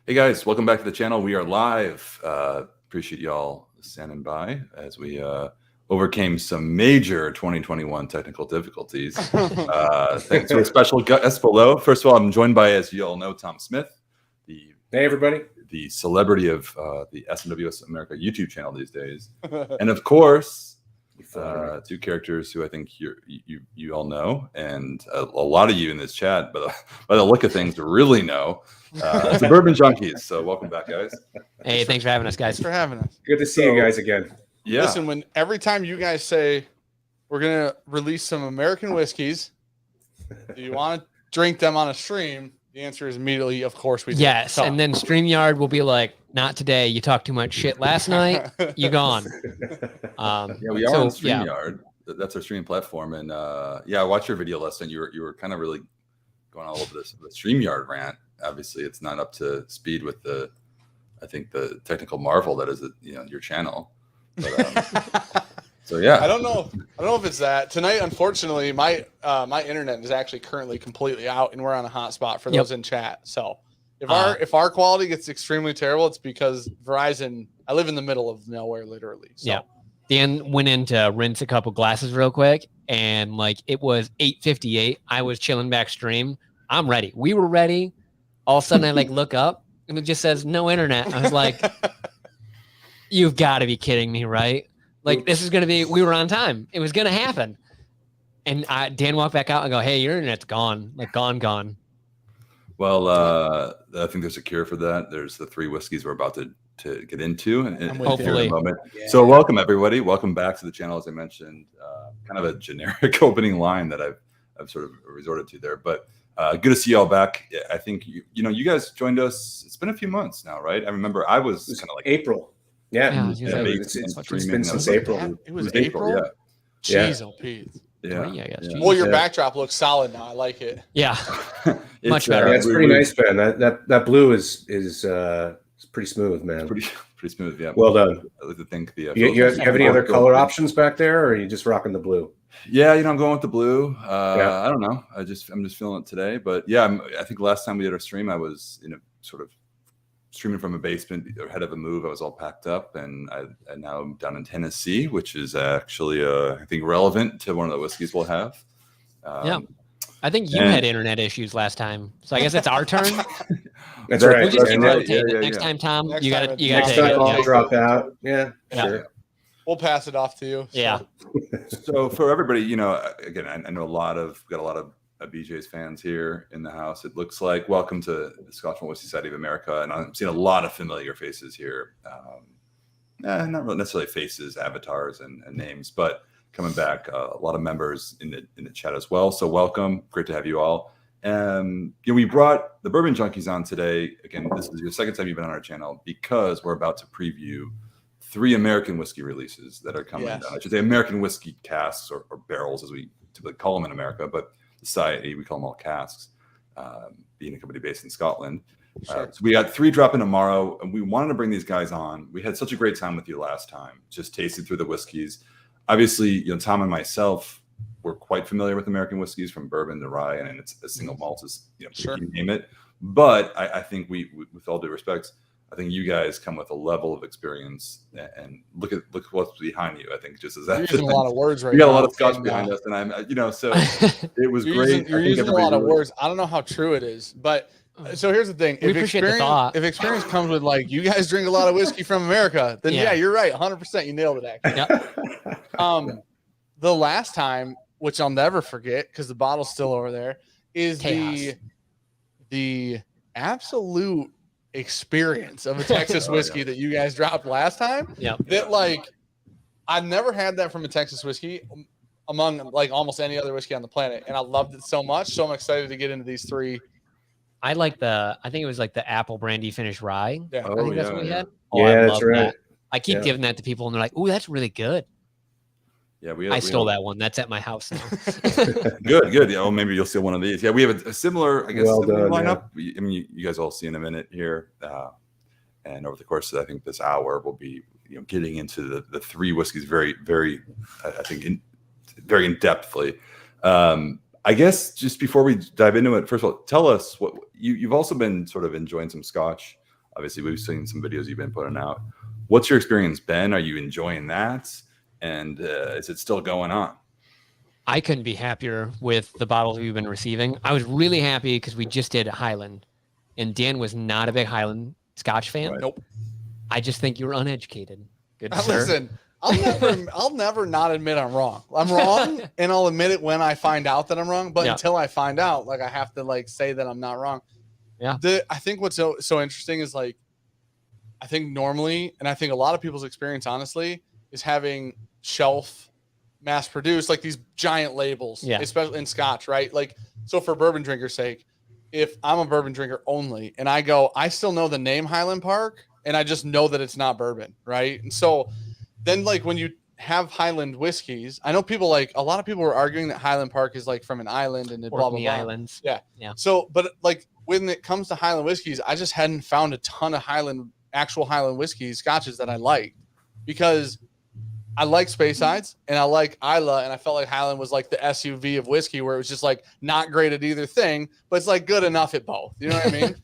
Hey guys, welcome back to the channel. We are live. Appreciate y'all standing by as we overcame some major 2021 technical difficulties. Thanks to a special guest below. First of all, I'm joined by, as you all know, Tom Smith, Hey everybody, the celebrity of the SNWS America YouTube channel these days, and of course, two characters who I think you all know, and a lot of you in this chat, but by the look of things, really know. It's the Bourbon Junkies. So welcome back, guys. Hey, thanks for having us, guys. Thanks for having us. good to see you guys again. Yeah. Listen, every time you guys say we're gonna release some American whiskeys, do you want to drink them on a stream? The answer is immediately, of course we do. Yes, So- and then StreamYard will be like, "Not today. You talked too much shit last night. You gone." Yeah, we are on StreamYard. That's our streaming platform, and I watched your video last night. You were kind of really going all over this the StreamYard rant. Obviously, it's not up to speed with the technical marvel that is your channel. But, so yeah, I don't know if it's that tonight. Unfortunately, my internet is actually currently completely out, and we're on a hotspot for those in chat. So if our quality gets extremely terrible, it's because Verizon. I live in the middle of nowhere, literally. So. Yeah. Dan went in to rinse a couple glasses real quick, and it was 8:58. I was chilling back stream. I'm ready. We were ready. All of a sudden, I look up, and it just says no internet. I was like, "You've got to be kidding me, right? This is gonna be." We were on time. It was gonna happen. And Dan walked back out and go, "Hey, your internet's gone. Gone." Well, I think there's a cure for that. There's the 3 whiskeys we're about to get into, and hopefully in a moment. Yeah. So welcome everybody. Welcome back to the channel. As I mentioned, kind of a generic opening line that I've sort of resorted to there, but. Good to see y'all back. I think you guys joined us. It's been a few months now, right? I remember I was kind of April. Yeah, it's been since April. It was April. Yeah. Jeez, oh Pete. Yeah. Well, your backdrop looks solid now. I like it. Yeah. Much better. Yeah, it's pretty nice, Ben. That blue is pretty smooth, man. Pretty smooth. Yeah. Well done. I like to think You have any other color options back there, or are you just rocking the blue? Yeah, I'm going with the blue. I don't know. I'm just feeling it today. But yeah, I think last time we did our stream, I was sort of streaming from a basement ahead of a move. I was all packed up, and now I'm down in Tennessee, which is actually I think relevant to one of the whiskeys we'll have. I think you had internet issues last time, so I guess it's our turn. That's right. We'll just keep rotating. Next time, Tom, you got to take it. I'll drop out. Yeah, sure. We'll pass it off to you. Yeah. So for everybody, again, I know we've got a lot of BJ's fans here in the house. It looks like welcome to the Scotch Malt Whisky Society of America, and I'm seeing a lot of familiar faces here. Not really necessarily faces, avatars, and names, but coming back, a lot of members in the chat as well. So welcome, great to have you all. We brought the Bourbon Junkies on today. Again, this is your second time you've been on our channel because we're about to preview 3 American whiskey releases that are coming. Yes. I should say American whiskey casks or barrels, as we typically call them in America, but society we call them all casks. Being a company based in Scotland, Sure. so we got 3 dropping tomorrow, and we wanted to bring these guys on. We had such a great time with you last time, just tasting through the whiskeys. Obviously, Tom and myself were quite familiar with American whiskeys from bourbon to rye, and it's a single malt, as Sure. you name it. But I think we, with all due respect, I think you guys come with a level of experience, and look what's behind you. I think just as that, You're using a lot of words right now. We got a lot of Scotch behind us, and I'm, so it was great. You're using a lot of words. I don't know how true it is, but so here's the thing: We appreciate the thought. If experience comes with you guys drink a lot of whiskey from America, then yeah you're right, 100%. You nailed it, actually. Yep. The last time, which I'll never forget because the bottle's still over there, is Chaos. the absolute experience of a Texas whiskey that you guys dropped last time. Yeah. That I've never had that from a Texas whiskey among almost any other whiskey on the planet, and I loved it so much. So I'm excited to get into these 3. I think it was the apple brandy finish rye. Yeah. I think that's what we had. Yeah, that's right. That. I keep giving that to people, and they're like, "Oh, that's really good." Yeah, I stole that one. That's at my house now. Good. Yeah, well, maybe you'll steal one of these. Yeah, we have a similar, I guess, similar lineup. Yeah. I mean, you guys all see in a minute here, and over the course of I think this hour, we'll be getting into the 3 whiskeys very, very, I think, very in depthly. I guess just before we dive into it, first of all, tell us what you've also been sort of enjoying some Scotch Obviously, we've seen some videos you've been putting out. What's your experience been? Are you enjoying that? And is it still going on? I couldn't be happier with the bottles we've been receiving. I was really happy because we just did Highland, and Dan was not a big Highland Scotch fan. Right. Nope. I just think you were uneducated. Good sir. Listen, I'll never not admit I'm wrong. I'm wrong, and I'll admit it when I find out that I'm wrong. But until I find out, like I have to like say that I'm not wrong. Yeah. I think what's so interesting is like, I think normally, and I think a lot of people's experience, honestly, is having shelf mass produced like these giant labels, especially in Scotch, right? Like, so for bourbon drinkers' sake, if I'm a bourbon drinker only, and I still know the name Highland Park, and I just know that it's not bourbon, right? And so then like when you have Highland whiskeys, I know people like a lot of people were arguing that Highland Park is like from an island and blah blah blah. Islands. Yeah. So, but like when it comes to Highland whiskeys, I just hadn't found a ton of actual Highland whiskeys, scotches that I liked, because I like Spacesides and I like Isla, and I felt like Highland was like the SUV of whiskey, where it was just like not great at either thing, but it's like good enough at both. You know what I mean?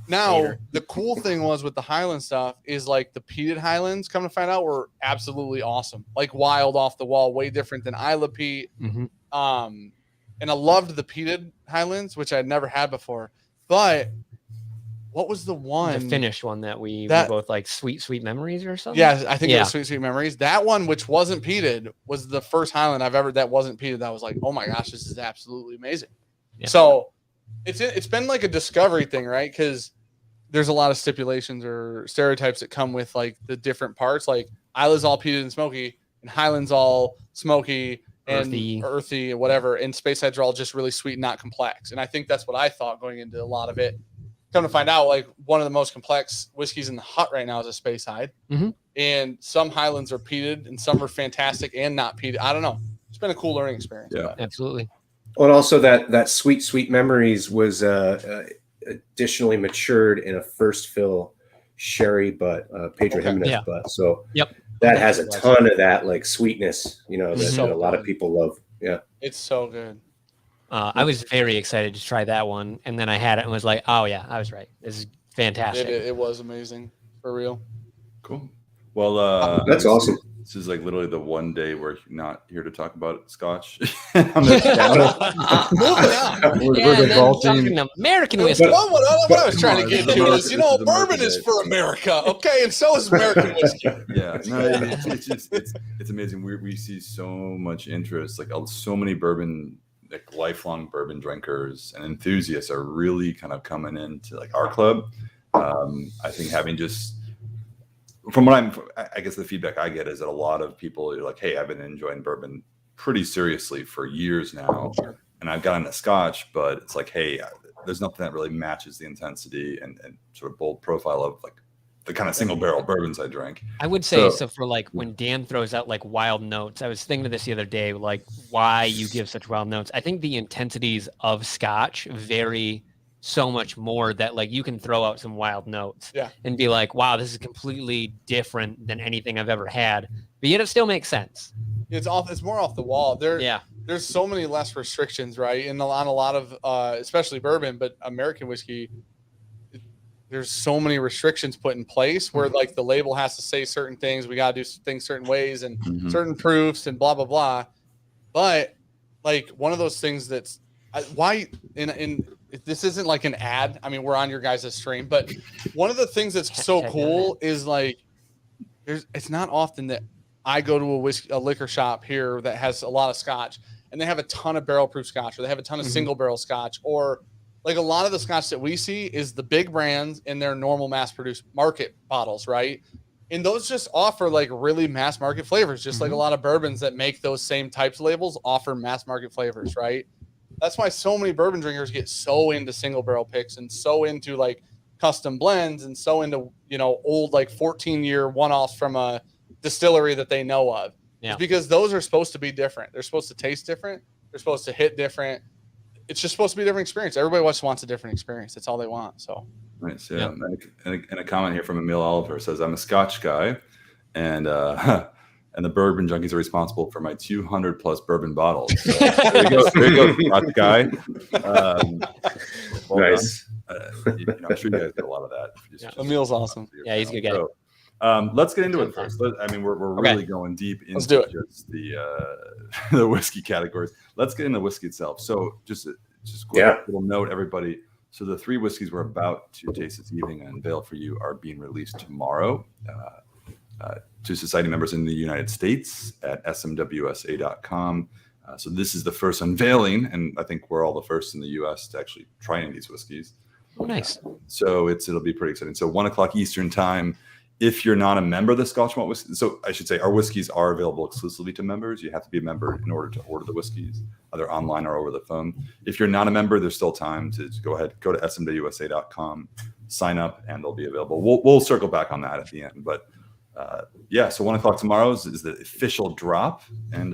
Now, the cool thing was with the Highland stuff is like the peated Highlands, come to find out, were absolutely awesome. Like wild, off the wall, way different than Isla peat. Mm-hmm. And I loved the peated Highlands, which I'd never had before. But what was the one? The finished one that we were both like sweet memories or something? Yeah, I think it was sweet memories. That one, which wasn't peated, was the first Highland I've ever that wasn't peated. That was like, oh my gosh, this is absolutely amazing. Yeah. So it's been like a discovery thing, right? Because there's a lot of stipulations or stereotypes that come with like the different parts. Like Isla's all peated and smoky, and Highland's all smoky and earthy and whatever. And Spacesides are all just really sweet and not complex. And I think that's what I thought going into a lot of it. Come to find out, like one of the most complex whiskeys in the hut right now is a Spaceside. Mm-hmm. And some Highlands are peated and some are fantastic and not peated. I don't know. It's been a cool learning experience. Yeah, absolutely. Well, and also that sweet memories was additionally matured in a first fill sherry butt, Pedro Jimenez butt. So that has a ton of that like sweetness, you know, that a lot of people love. Yeah, it's so good. I was very excited to try that one, and then I had it and was like, oh yeah, I was right. This is fantastic. It was amazing, for real. Cool. Well, that's awesome. This is like literally the one day we're not here to talk about Scotch. Moving on. Talking American whiskey. What I was trying to get to is, bourbon is for America, okay, and so is American whiskey. Yeah, no, it's amazing. We see so much interest, like so many bourbon. Like lifelong bourbon drinkers and enthusiasts are really kind of coming into like our club. I think having just from what I guess the feedback I get is that a lot of people are like, hey, I've been enjoying bourbon pretty seriously for years now, and I've gotten a Scotch, but it's like, hey, there's nothing that really matches the intensity and sort of bold profile of like the kind of single barrel bourbons I drink. I would say so for like when Dan throws out like wild notes, I was thinking of this the other day, like why you give such wild notes. I think the intensities of Scotch vary so much more that like you can throw out some wild notes and be like, wow, this is completely different than anything I've ever had. But yet it still makes sense. It's more off the wall. There's so many less restrictions, right? And on a lot of especially bourbon, but American whiskey, there's so many restrictions put in place where like the label has to say certain things. We got to do things certain ways and certain proofs and blah, blah, blah. But like one of those things that's why in this isn't like an ad. I mean, we're on your guys' stream, but one of the things that's so cool is like, it's not often that I go to a liquor shop here that has a lot of Scotch and they have a ton of barrel proof Scotch, or they have a ton of single barrel Scotch, or like a lot of the Scotch that we see is the big brands in their normal mass produced market bottles, right? And those just offer like really mass market flavors, just like a lot of bourbons that make those same types of labels offer mass market flavors, right? That's why so many bourbon drinkers get so into single barrel picks and so into like custom blends and so into, old like 14-year one-offs from a distillery that they know of. Yeah. It's because those are supposed to be different. They're supposed to taste different. They're supposed to hit different. It's just supposed to be a different experience. Everybody just wants a different experience. That's all they want. So nice. And a comment here from Emil Oliver says, I'm a Scotch guy. And and the Bourbon Junkies are responsible for my 200 plus bourbon bottles. So there you go, that guy. Nice. I'm sure you guys get a lot of that. Emil's awesome. Yeah, he's a good guy. So, let's get into it first. I mean, we're really going deep into just the whiskey categories. Let's get into the whiskey itself. So just quick little note, everybody. So the 3 whiskeys we're about to taste this evening and unveil for you are being released tomorrow to society members in the United States at smwsa.com. So this is the first unveiling, and I think we're all the first in the U.S. to actually try any of these whiskeys. Oh, nice. So it'll be pretty exciting. So 1 o'clock Eastern time. If you're not a member of the Scotch Malt Whisky, so I should say our whiskeys are available exclusively to members. You have to be a member in order to order the whiskeys, either online or over the phone. If you're not a member, there's still time to go ahead, go to smwsa.com, sign up, and they'll be available. We'll circle back on that at the end. But so 1 o'clock tomorrow is the official drop, and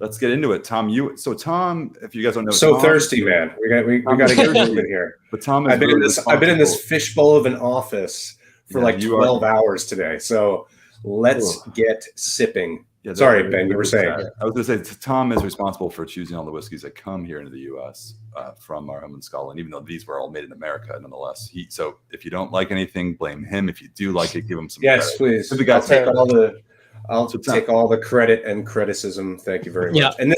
let's get into it. Tom, if you guys don't know, Tom, thirsty, man. We got to get moving here. But Tom, I've been in this fishbowl of an office for 12 hours today. So let's get sipping. Yeah, sorry, Ben, you were saying. I was going to say, Tom is responsible for choosing all the whiskeys that come here into the U.S. From our home in Scotland, even though these were all made in America, nonetheless. So if you don't like anything, blame him. If you do like it, give him some credit. Please. I'll take all the credit and criticism. Thank you very much. Yeah. And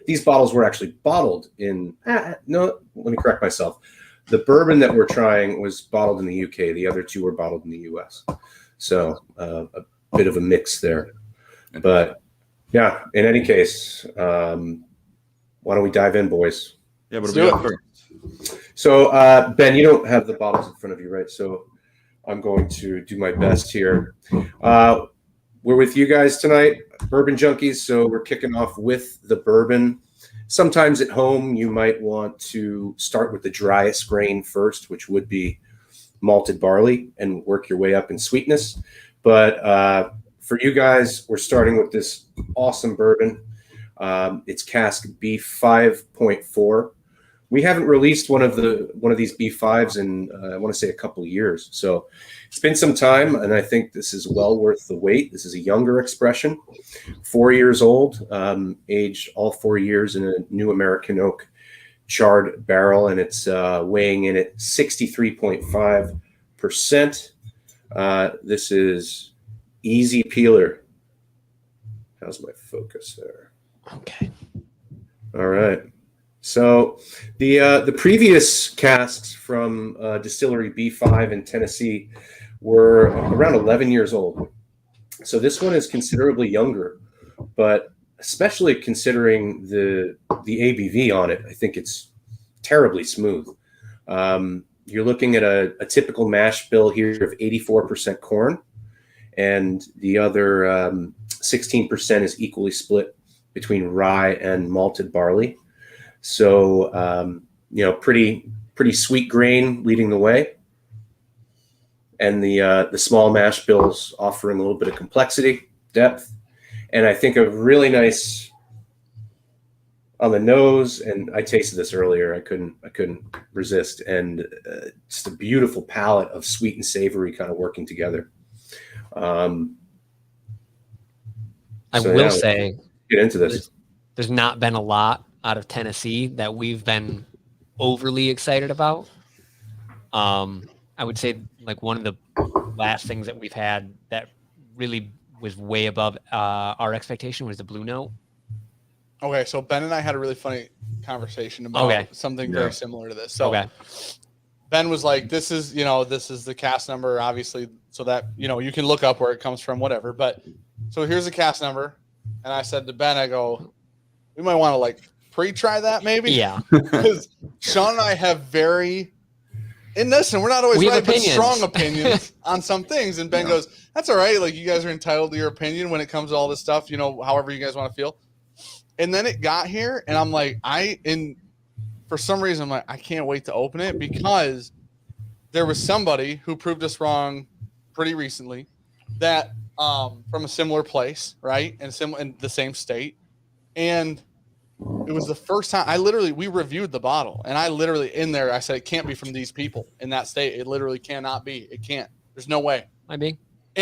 these bottles were actually bottled in, let me correct myself. The bourbon that we're trying was bottled in the UK. The other 2 were bottled in the US. So a bit of a mix there. But yeah, in any case, why don't we dive in, boys? Yeah, what do we got first? So Ben, you don't have the bottles in front of you, right? So I'm going to do my best here. We're with you guys tonight, Bourbon Junkies. So we're kicking off with the bourbon. Sometimes at home, you might want to start with the driest grain first, which would be malted barley, and work your way up in sweetness. But for you guys, we're starting with this awesome bourbon. It's cask B 5.4. We haven't released one of these B5s in I want to say a couple of years. So it's been some time, and I think this is well worth the wait. This is a younger expression, 4 years old, aged all 4 years in a new American oak charred barrel, and it's weighing in at 63.5%. This is easy peeler. How's my focus there? Okay. All right. So the previous casks from distillery B5 in Tennessee were around 11 years old. So this one is considerably younger, but especially considering the ABV on it, I think it's terribly smooth. You're looking at a typical mash bill here of 84% corn, and the other 16% is equally split between rye and malted barley. So, pretty sweet grain leading the way. And the small mash bills offering a little bit of complexity, depth, and I think a really nice on the nose. And I tasted this earlier. I couldn't resist. And just a beautiful palette of sweet and savory kind of working together. I will say, get into this. There's not been a lot out of Tennessee that we've been overly excited about. I would say like one of the last things that we've had that really was way above our expectation was the Blue Note. Okay, so Ben and I had a really funny conversation about something very similar to this. So Ben was like, this is the cast number, obviously, so that, you can look up where it comes from, whatever. But so here's the cast number. And I said to Ben, I go, we might want to pre-try that maybe. Yeah. Because Sean and I have very, and we're not always right, but strong opinions on some things. And Ben goes, that's all right. You guys are entitled to your opinion when it comes to all this stuff, however you guys want to feel. And then it got here and I'm like, for some reason, I'm like, I can't wait to open it because there was somebody who proved us wrong pretty recently that from a similar place, right? And in the same state. And it was the first time we reviewed the bottle and I literally in there, I said, it can't be from these people in that state. It literally cannot be. It can't. There's no way. Might be.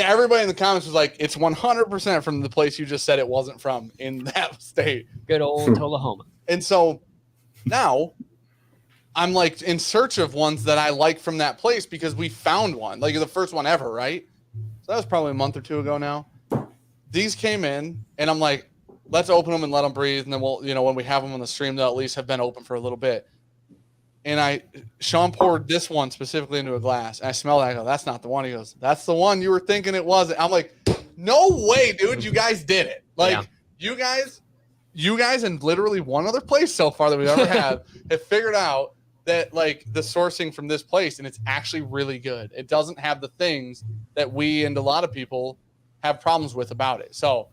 everybody in the comments was like, it's 100% from the place you just said it wasn't from in that state. Good old Tullahoma. And so now I'm like in search of ones that I like from that place because we found one, like the first one ever, right? So that was probably a month or two ago now. These came in and I'm like, let's open them and let them breathe. And then we'll, when we have them on the stream, they'll at least have been open for a little bit. And Sean poured this one specifically into a glass. And I smelled it. I go, that's not the one. He goes, that's the one you were thinking it was. I'm like, no way, dude. You guys did it. Like you guys and literally one other place so far that we've ever have figured out that like the sourcing from this place, and it's actually really good. It doesn't have the things that we and a lot of people have problems with about it. So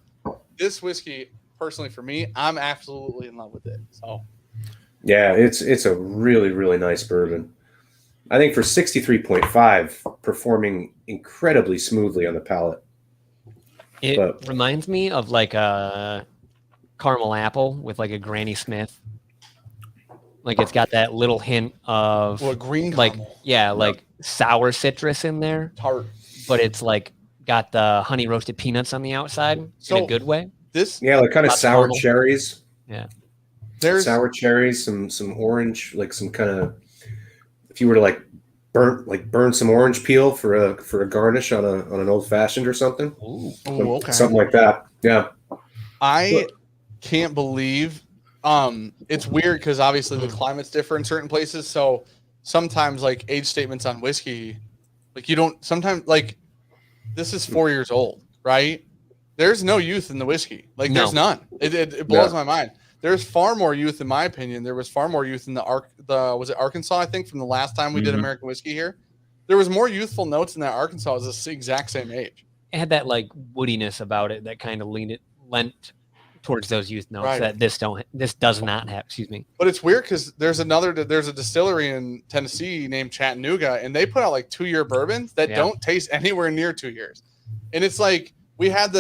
this whiskey, personally for me, I'm absolutely in love with it. So yeah, it's a really, really nice bourbon. I think for 63.5, performing incredibly smoothly on the palate. It reminds me of like a caramel apple with like a Granny Smith. Like it's got that little hint of green caramel. Like sour citrus in there. Tart. But it's like got the honey roasted peanuts on the outside in a good way. Like kind of sour caramel. Cherries. Yeah. There's sour cherries, some orange, like some kind of, if you were to like burn some orange peel for a garnish on an old fashioned or something. Ooh, okay. Something like that. Yeah. I can't believe it's weird because obviously the climate's different in certain places. So sometimes like age statements on whiskey, like you don't sometimes like this is 4 years old, right? There's no youth in the whiskey. Like there's none. It blows my mind. There's far more youth, in my opinion. There was far more youth in was it Arkansas, I think, from the last time we did American whiskey here. There was more youthful notes in that Arkansas. It was the exact same age. It had that like woodiness about it that kind of lent towards those youth notes that this does not have. Excuse me. But it's weird because there's a distillery in Tennessee named Chattanooga, and they put out like 2-year bourbons that don't taste anywhere near 2 years. And it's like we had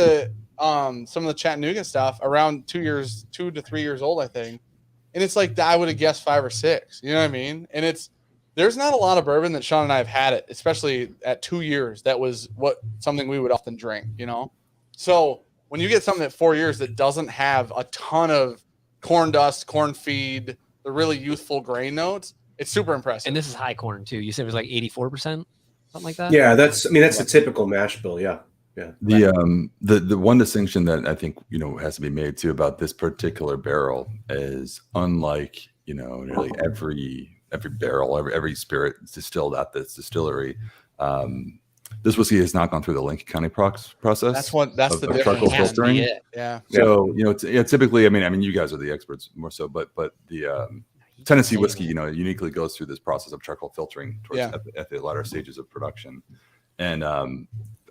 some of the Chattanooga stuff around 2 to 3 years old, I think. And it's like, I would have guessed 5 or 6, you know what I mean? And there's not a lot of bourbon that Sean and I have had it, especially at 2 years. That was something we would often drink, So when you get something at 4 years that doesn't have a ton of corn dust, corn feed, the really youthful grain notes, it's super impressive. And this is high corn too. You said it was like 84%, something like that? Yeah, that's the typical mash bill, yeah. Yeah. The one distinction that I think has to be made too about this particular barrel is unlike nearly every barrel, every spirit distilled at this distillery. This whiskey has not gone through the Lincoln County process. That's the difference. Charcoal filtering. Yeah. So typically, I mean, you guys are the experts more so, but the Tennessee whiskey, uniquely goes through this process of charcoal filtering at the latter stages of production, and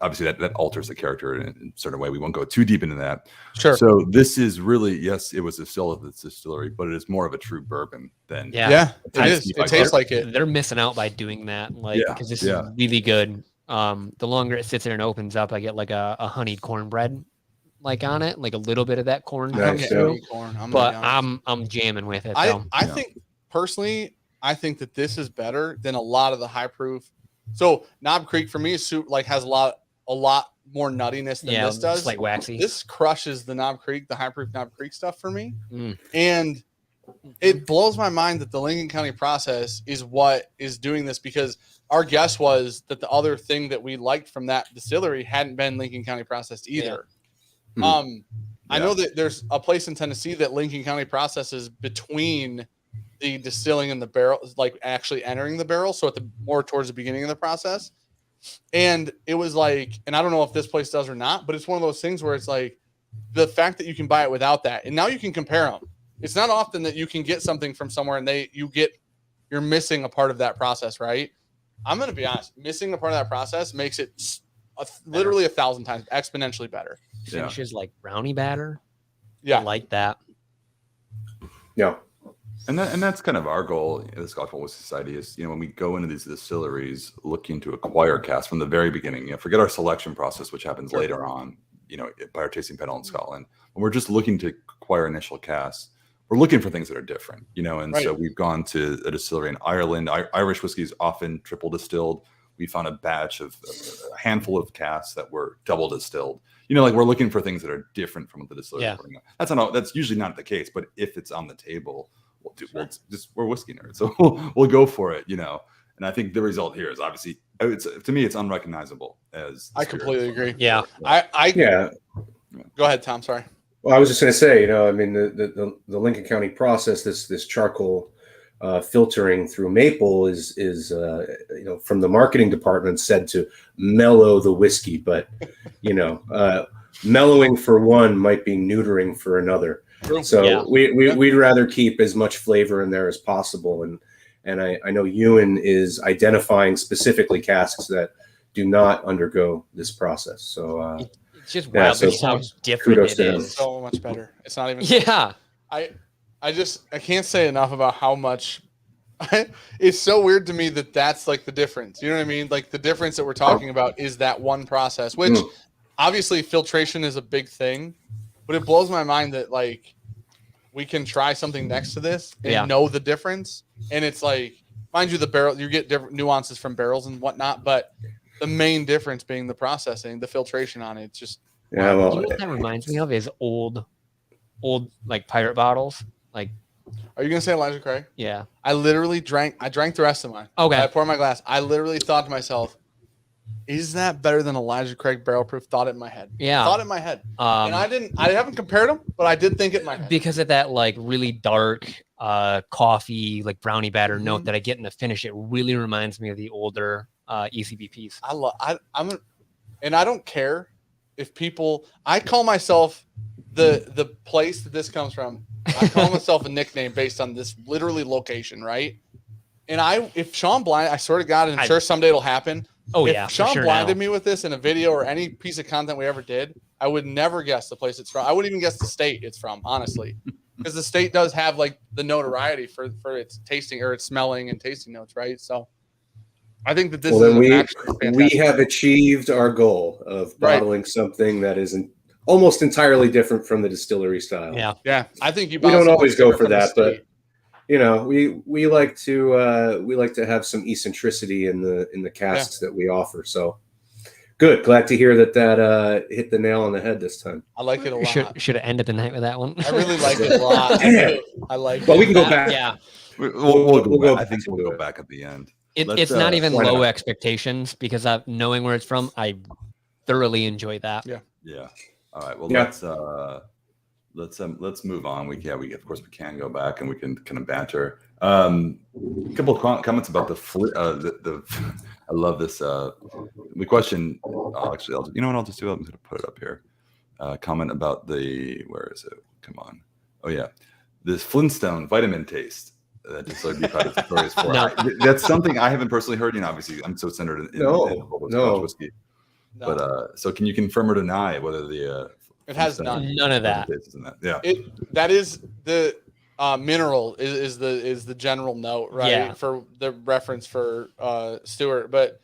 obviously that alters the character in a certain way. We won't go too deep into that. Sure. So this is really, yes, it was distilled at this distillery, but it is more of a true bourbon than it is. It tastes like it. They're missing out by doing that, because this is really good. The longer it sits there and opens up, I get like a honeyed cornbread on it, like a little bit of that corn comes through. But I'm jamming with it. I think personally, that this is better than a lot of the high proof. So Knob Creek for me has a lot more nuttiness than this does. It's like waxy. This crushes the high proof Knob Creek stuff for me. And it blows my mind that the Lincoln County process is what is doing this, because our guess was that the other thing that we liked from that distillery hadn't been Lincoln County processed either. I know that there's a place in Tennessee that Lincoln County processes between the distilling and the barrel, like actually entering the barrel. So more towards the beginning of the process. And it was like, and I don't know if this place does or not, but it's one of those things where it's like the fact that you can buy it without that. And now you can compare them. It's not often that you can get something from somewhere and you're missing a part of that process, right? I'm going to be honest, missing a part of that process makes it literally 1,000 times exponentially better. Finishes like brownie batter. Yeah. I like that. Yeah. And that's kind of our goal at the Scotch Malt Whisky Society is, when we go into these distilleries looking to acquire casks from the very beginning, forget our selection process, which happens later on, by our tasting panel in Scotland. When we're just looking to acquire initial casks, we're looking for things that are different, and so we've gone to a distillery in Ireland. Irish whiskey is often triple distilled. we found a batch of a handful of casks that were double distilled. You know, like we're looking for things that are different from what the distillery is putting out. That's usually not the case, but if it's on the table, we're whiskey nerds, so we'll go for it, you know. And I think the result here is obviously, to me, it's unrecognizable as. I completely agree. Yeah. Go ahead, Tom. Sorry. Well, I was just going to say, you know, I mean, the Lincoln County process, this charcoal filtering through maple is you know, from the marketing department said to mellow the whiskey, but you know, mellowing for one might be neutering for another. So we'd rather keep as much flavor in there as possible, and I know Ewan is identifying specifically casks that do not undergo this process. So it's just wild how different it is. So much better. It's not even. Yeah. I can't say enough about how much. It's so weird to me that that's like the difference. You know what I mean? Like the difference that we're talking about is that one process, which obviously filtration is a big thing, but it blows my mind that like we can try something next to this and know the difference. And it's like, mind you, the barrel, you get different nuances from barrels and whatnot, but the main difference being the processing, the filtration on it. It's just, well, what that reminds me of is old like pirate bottles. Like, are you gonna say Elijah Craig? Yeah. I drank the rest of mine. Okay. I poured my glass. I literally thought to myself, is that better than Elijah Craig barrel proof? Thought it in my head. Yeah. Thought it in my head. And I haven't compared them, but I did think it in my head. Because of that like really dark coffee, like brownie batter note that I get in the finish. It really reminds me of the older ECBPs. And I don't care if people, I call myself the place that this comes from. I call myself a nickname based on this literally location, right? And if Sean blind, I swear to God, and I'm sure someday it'll happen. Oh, if Sean blinded me with this in a video or any piece of content we ever did, I would never guess the place it's from. I wouldn't even guess the state it's from, honestly, because the state does have like the notoriety for its tasting or its smelling and tasting notes, right? So I think that this we have achieved our goal of bottling something that isn't almost entirely different from the distillery style. Yeah. I think we don't always go for that, but you know, we like to have some eccentricity in the casks that we offer. So good, glad to hear that hit the nail on the head this time. I like it a lot. Should have ended the night with that one. I really like it a lot. I like it. Well, we can go back. Yeah, we'll go. I think we'll go back at the end. It's not even low expectations because knowing where it's from, I thoroughly enjoy that. Yeah. All right. Well, let's move on. We of course we can go back and we can kind of banter. A couple of comments about the I love this. We question. Actually, you know what? I'll just do. I'm going to put it up here. Comment about where is it? Come on. Oh yeah, this Flintstone vitamin taste. That distillery is notorious for. That's something I haven't personally heard. You know, obviously, I'm so centered in Scotch whiskey. No. But so can you confirm or deny whether it has none of that? Yeah, that is the mineral is the general note, right? Yeah. For the reference for Stuart, but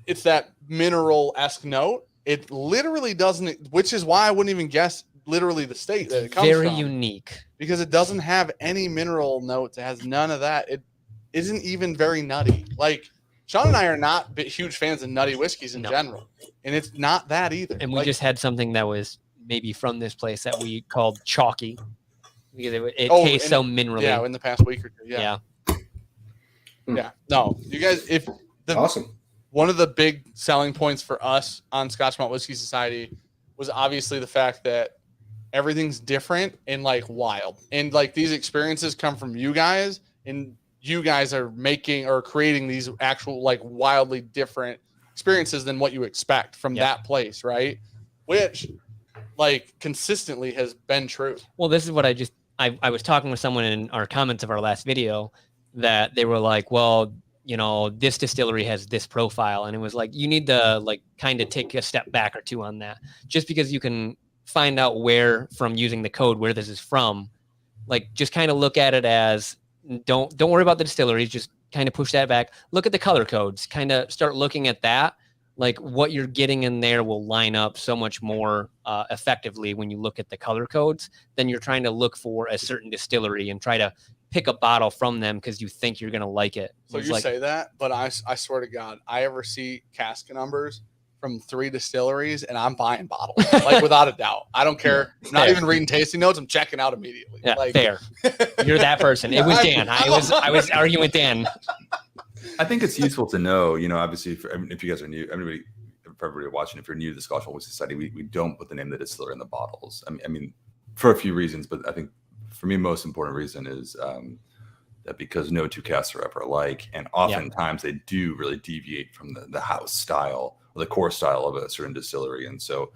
it's that mineral-esque note. It literally doesn't, which is why I wouldn't even guess literally the state that it comes from. Very unique because it doesn't have any mineral notes. It has none of that. It isn't even very nutty. Like Sean and I are not huge fans of nutty whiskeys in general, and it's not that either. And we just had something that was maybe from this place that we called chalky because it tastes so minerally. Yeah, in the past week or two. Yeah. No, you guys, awesome. One of the big selling points for us on Scotch Malt Whisky Society was obviously the fact that everything's different and like wild, and like these experiences come from you guys, and you guys are making or creating these actual like wildly different experiences than what you expect from that place, right? Which like consistently has been true. Well, this is what I was talking with someone in our comments of our last video that they were like, well, you know, this distillery has this profile, and it was like, you need to like kind of take a step back or two on that, just because you can find out where from using the code where this is from. Like just kind of look at it as don't worry about the distilleries, just kind of push that back. Look at the color codes, kind of start looking at that. Like what you're getting in there will line up so much more effectively when you look at the color codes than you're trying to look for a certain distillery and try to pick a bottle from them because you think you're gonna like it. So you say that, but I swear to God, I ever see cask numbers from 3 distilleries and I'm buying bottles, like without a doubt. I don't care. I'm not even reading tasting notes. I'm checking out immediately. Yeah, like, fair. You're that person. It was Dan. I was arguing with Dan. I think it's useful to know, obviously, if you guys are new, for everybody watching, if you're new to the Scotch Malt Whisky Society, we don't put the name of the distiller in the bottles. I mean, for a few reasons, but I think for me, most important reason is that because no two casks are ever alike, and oftentimes they do really deviate from the house style or the core style of a certain distillery. And so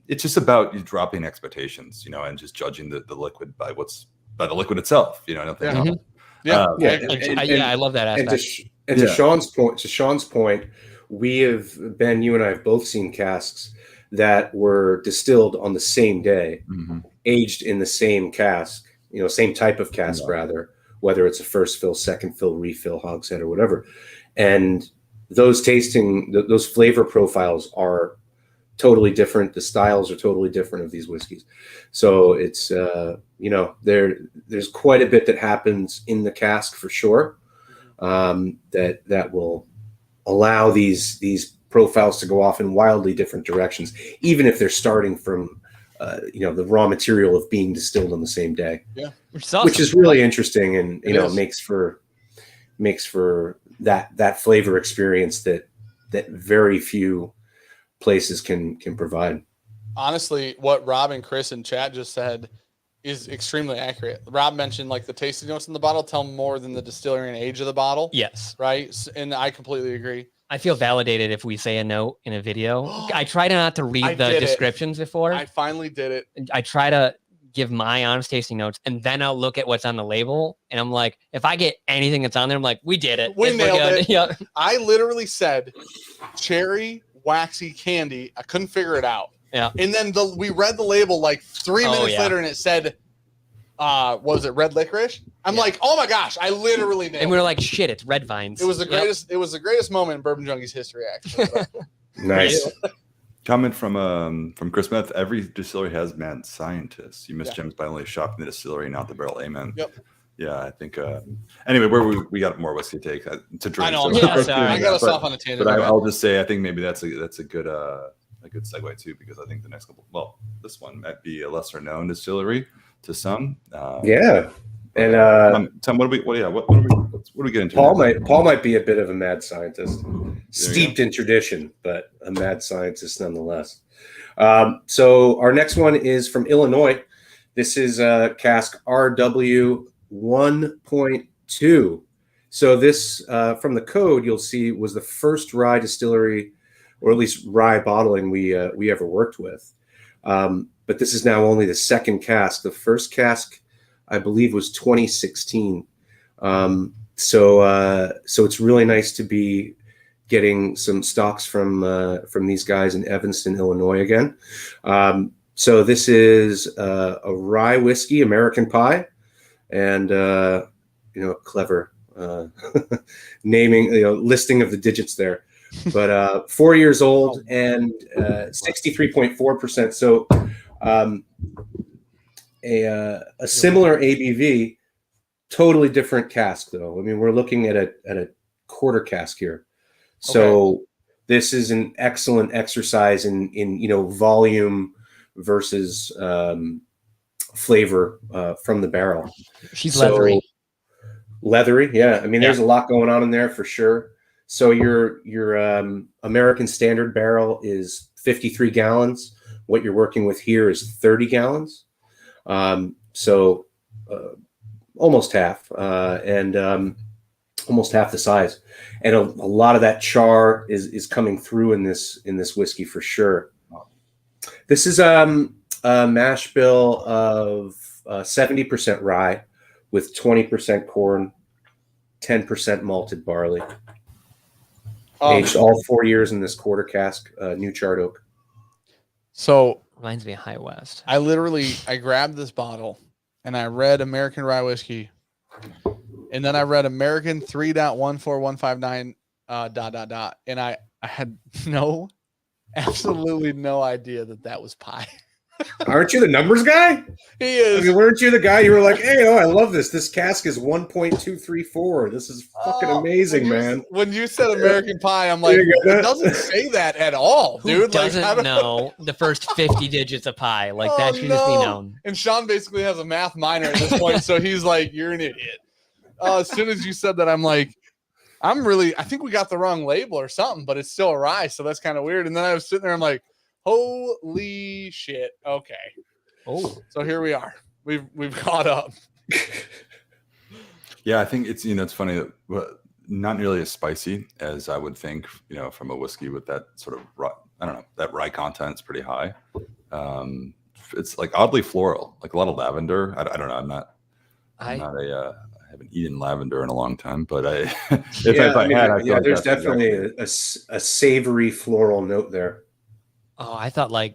it's just about you dropping expectations, and just judging the liquid by the liquid itself, nothing else. I love that aspect. And to Sean's point, you and I have both seen casks that were distilled on the same day, aged in the same cask, same type of cask rather, whether it's a first fill, second fill, refill, hogshead, or whatever. And those flavor profiles are totally different. The styles are totally different of these whiskeys. So it's, there's quite a bit that happens in the cask for sure, that will allow these profiles to go off in wildly different directions, even if they're starting from, the raw material of being distilled on the same day. Yeah, which is really interesting, and makes for that flavor experience that very few places can provide. Honestly, what Rob and Chris in chat just said is extremely accurate. Rob mentioned like the tasting notes in the bottle tell more than the distillery and age of the bottle. Yes. Right. And I completely agree. I feel validated if we say a note in a video. I try not to read the descriptions before. I finally did it. I try to give my honest tasting notes, and then I'll look at what's on the label, and I'm like, if I get anything that's on there, I'm like, we did it. We nailed it. Yeah. I literally said cherry waxy candy. I couldn't figure it out. Yeah. And then we read the label like 3 minutes later, and it said, was it red licorice? I'm like, oh my gosh, I literally nailed it. And we were like, shit, it's red vines. It was the greatest. It was the greatest moment in Bourbon Junkies history, actually. Nice. Comment from Chris Smith. Every distillery has mad scientists. You miss gems by only shopping the distillery, not the barrel. Amen. Yep. Yeah, I think. Anyway, we got more whiskey to take to drink. I know. So I got us off on a tangent. But I'll just say, I think maybe that's a good segue too, because I think the next couple. Well, this one might be a lesser known distillery to some. And Tom, what do we get into? Paul might be a bit of a mad scientist, steeped in tradition, but a mad scientist nonetheless. So our next one is from Illinois. This is cask RW 1.2. So this, from the code, you'll see was the first rye distillery, or at least rye bottling we ever worked with. But this is now only the second cask. The first cask, I believe, was 2016. So it's really nice to be getting some stocks from these guys in Evanston, Illinois again. So this is a rye whiskey, American Pie, and clever naming, listing of the digits there. But 4 years old and 63.4%. So a similar ABV, totally different cask though. I mean, we're looking at a quarter cask here. So this is an excellent exercise in volume versus flavor from the barrel. She's leathery. Leathery, yeah. I mean, there's a lot going on in there for sure. So your American standard barrel is 53 gallons. What you're working with here is 30 gallons. So almost half, and almost half the size. And a lot of that char is coming through in this whiskey for sure. This is a mash bill of 70% rye with 20% corn, 10% malted barley. Aged all 4 years in this quarter cask, new charred oak. So reminds me of High West. I grabbed this bottle and I read American Rye Whiskey, and then I read American 3.14159 ... And I had absolutely no idea that was pie. Aren't you the numbers guy? He is. I mean, weren't you the guy? You were like, "Hey, I love this. This cask is 1.234. This is fucking amazing, man." When you said American Pie, I'm like, it doesn't say that at all, dude. Who doesn't know the first 50 digits of pi? Like that should just be known. And Sean basically has a math minor at this point, so he's like, "You're an idiot." As soon as you said that, I'm like, I think we got the wrong label or something, but it's still a rye, so that's kind of weird. And then I was sitting there, I'm like, holy shit. Okay. Oh, so here we are. We've caught up. Yeah, I think it's it's funny that not nearly as spicy as I would think, from a whiskey with that sort of that rye content's pretty high. It's like oddly floral, like a lot of lavender. I don't know. I haven't eaten lavender in a long time, but there's definitely a savory floral note there. Oh, I thought I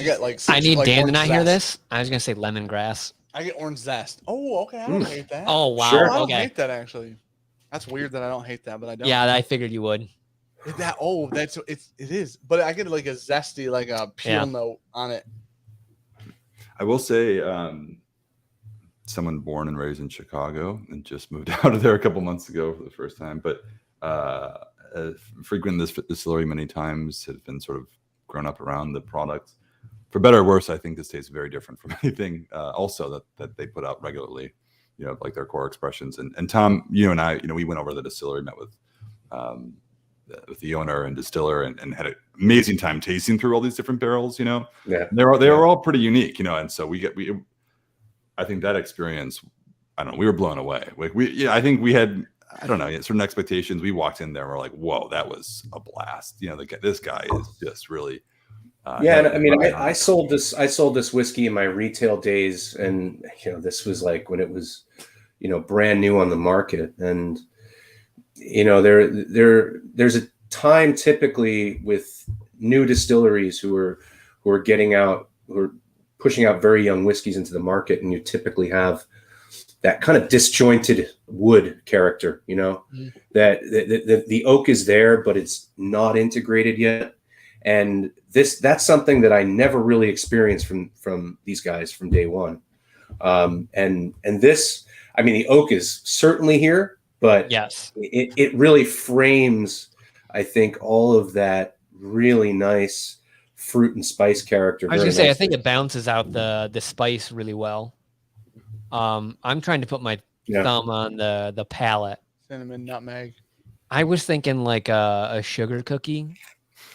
get I need Dan to not zest. hear this. I was gonna say lemongrass. I get orange zest. Oh, okay. I don't hate that. Oh wow. Sure. I don't Okay. hate that actually. That's weird that I don't hate that, but I don't. Yeah, I figured you would. It is. But I get like a zesty, like a peel note on it. I will say, someone born and raised in Chicago and just moved out of there a couple months ago for the first time, but frequented this distillery many times, have been sort of grown up around the product. For better or worse, I think this tastes very different from anything also that they put out regularly, like their core expressions. And Tom, you and I, we went over to the distillery, met with the owner and distiller, and had an amazing time tasting through all these different barrels. Yeah, they were all pretty unique, and so I think that experience, I don't know, we were blown away. Like I think we had, I don't know, certain expectations. We walked in there and we're like, whoa, that was a blast. This guy is just really. And I mean, I sold this whiskey in my retail days, and this was like when it was, brand new on the market, and there's a time typically with new distilleries who are pushing out very young whiskeys into the market, and you typically have that kind of disjointed wood character, that the oak is there, but it's not integrated yet. And that's something that I never really experienced from these guys from day one. And this, I mean, the oak is certainly here, but yes, it really frames, I think, all of that really nice fruit and spice character. I was gonna say, I think it balances out the spice really well. I'm trying to put my thumb on the palate. Cinnamon, nutmeg. I was thinking like a sugar cookie.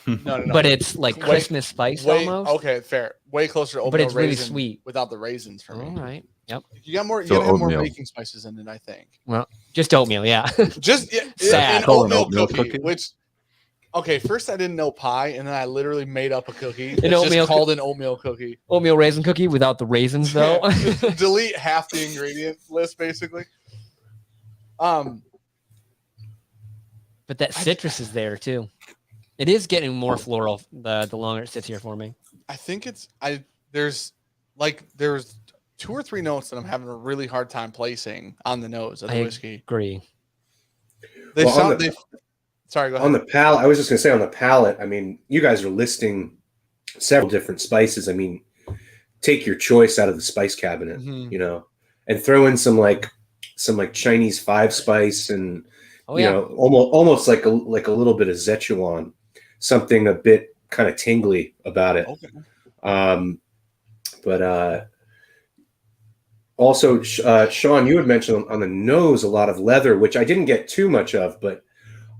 No. But it's like Christmas spice almost. Okay, fair. Way closer to oatmeal, but it's really raisin sweet without the raisins for me. All right. Yep. You gotta have more baking spices in it, I think. Well, just oatmeal, yeah. Just Sad. an oatmeal cookie. Which, okay, first I didn't know pie, and then I literally made up a cookie. It's just called an oatmeal cookie. Oatmeal raisin cookie without the raisins, though. Delete half the ingredient list, basically. But that citrus is there too. It is getting more floral the longer it sits here for me. I think there's 2 or 3 notes that I'm having a really hard time placing on the nose of the whiskey. Agree. Sorry, go ahead. On the palate, I was just going to say on the palate, I mean, you guys are listing several different spices. I mean, take your choice out of the spice cabinet, and throw in some Chinese 5 spice and almost like a little bit of Szechuan, something a bit kind of tingly about it. Okay. But also, Sean, you had mentioned on the nose a lot of leather, which I didn't get too much of, but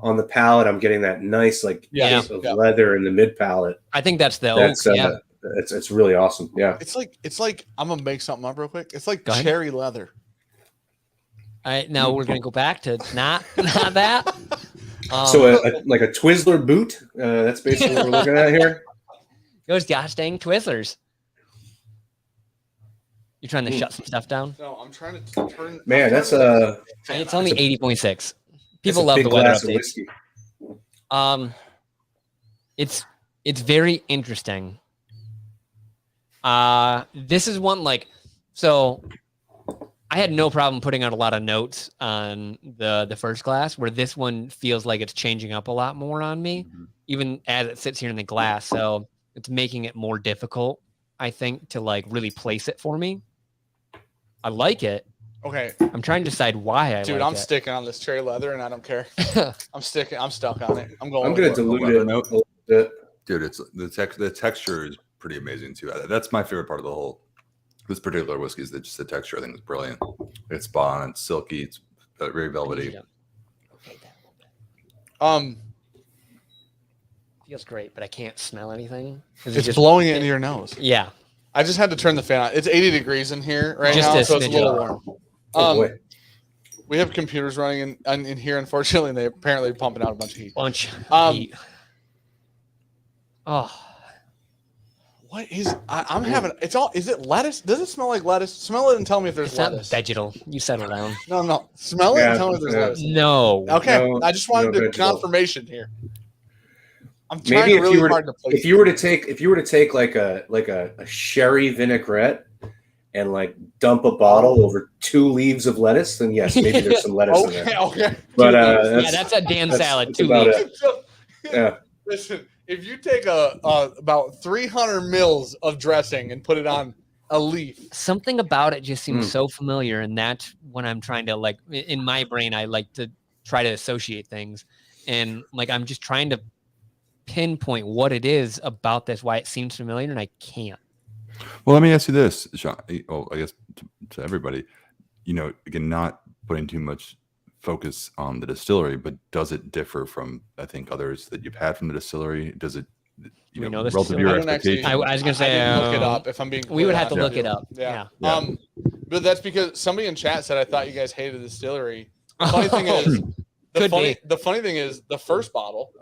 on the palate, I'm getting that nice piece of leather in the mid palate. I think that's the oak. It's really awesome. Yeah. It's like I'm gonna make something up real quick. It's like cherry leather. All right, now we're gonna go back to not that. So like a Twizzler boot. That's basically what we're looking at here. Those gosh dang Twizzlers. You trying to shut some stuff down? No, I'm trying to turn. Man, that's It's only 80.6. People love the weather updates. It's very interesting. This is one so I had no problem putting out a lot of notes on the first glass, where this one feels like it's changing up a lot more on me, even as it sits here in the glass. So It's making it more difficult, I think, to like really place it for me. I like it. Okay. I'm trying to decide why I Dude, like I'm sticking on this cherry leather, and I don't care. I'm stuck on it. I'm going to dilute it a little bit. Dude, it's the texture is pretty amazing too. That's my favorite part of this particular whiskey is that just the texture. I think is brilliant. It's spot on. It's silky. It's very velvety. Feels great, but I can't smell anything. It's just blowing it into your nose. Yeah. I just had to turn the fan on. It's 80 degrees in here right now, so it's a little warm. We have computers running in here, unfortunately, and they're apparently pumping out a bunch of heat. Heat. Oh. What is I'm having is it lettuce? Does it smell like lettuce? Smell it and tell me if there's lettuce. Vegetal. You settle down. No. Smell it and tell me if there's lettuce. No. Okay. No, I just wanted confirmation here. I'm trying Maybe really hard to place. If you were to take like a sherry vinaigrette and like dump a bottle over 2 leaves of lettuce, then yes, maybe there's some lettuce in there. Okay. But that's a Dan salad. 2 leaves. Yeah. Listen, if you take about 300 mils of dressing and put it on a leaf, something about it just seems so familiar, and that's when I'm trying to like in my brain, I like to try to associate things, and like I'm just trying to pinpoint what it is about this, why it seems familiar, and I can't. Well, let me ask you this, Sean. Well, I guess to everybody, again, not putting too much focus on the distillery, but does it differ from, I think, others that you've had from the distillery? Does it, relative to your expectations? I was going to say, look it up if I'm being. We would have to look it up. Yeah. But that's because somebody in chat said I thought you guys hated the distillery. The funny thing is. The funny thing is the first bottle,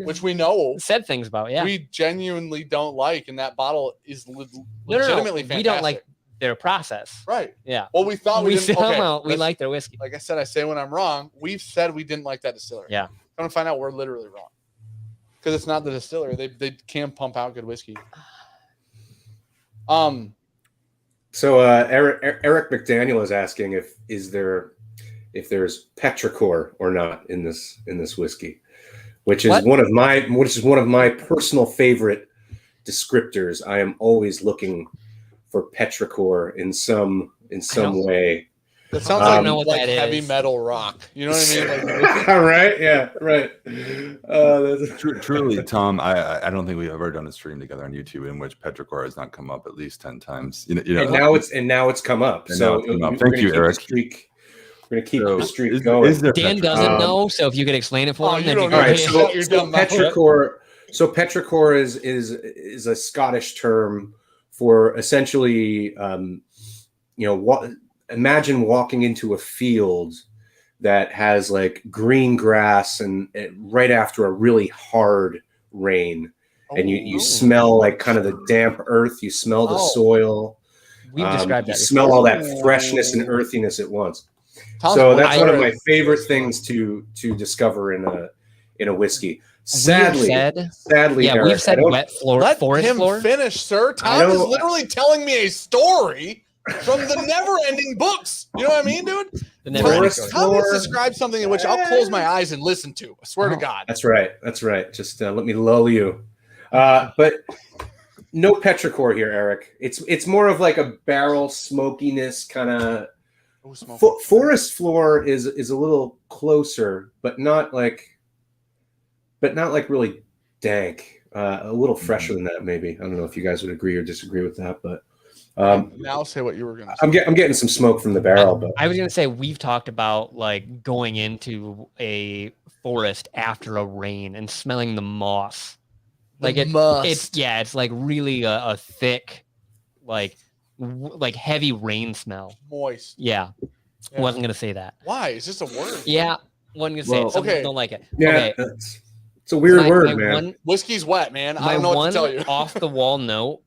which we know said things about, we genuinely don't like, and that bottle is legitimately fantastic. We don't like their process, right? Yeah. Well, we thought we didn't. We like their whiskey. Like I said, I say when I'm wrong. We've said we didn't like that distillery. Yeah. I'm gonna find out we're literally wrong because it's not the distillery. They can pump out good whiskey. So Eric McDaniel is asking if there's petrichor or not in this whiskey, which is one of my personal favorite descriptors. I am always looking for petrichor in some way. That sounds like heavy metal rock. You know what I mean? Like, right? Yeah, right. Truly, Tom, I don't think we've ever done a stream together on YouTube in which petrichor has not come up at least 10 times. And now it's come up. Thank you, Eric. We're gonna keep the streak going. Dan doesn't know, so if you could explain it for him, then all right. So petrichor is a Scottish term for essentially, imagine walking into a field that has like green grass and right after a really hard rain, and you smell like kind of the damp earth. You smell the soil. We've described that. You smell all that freshness and earthiness at once. So that's one of my favorite things to discover in a whiskey. Sadly, yeah, Eric, we've said wet floor. Let forest him floor. finish, sir. Tom is literally telling me a story from the never-ending books. You know what I mean, dude? Tom has described something in which I'll close my eyes and listen to. I swear to God. That's right. Just let me lull you. But no petrichor here, Eric. It's more of like a barrel smokiness kind of. Forest floor is a little closer, but not like really dank. A little fresher than that, maybe. I don't know if you guys would agree or disagree with that, but now say what you were going to say. I'm getting some smoke from the barrel, but I was going to say we've talked about like going into a forest after a rain and smelling the moss. Like it's like really a thick, like heavy rain smell. Moist. Yeah. I wasn't going to say that. Why? It's just a word. Yeah. Wasn't going to say it. Some people don't like it. Yeah. Okay. It's a weird word, man. Whiskey's wet, man. I don't know what to tell you. Off the wall note.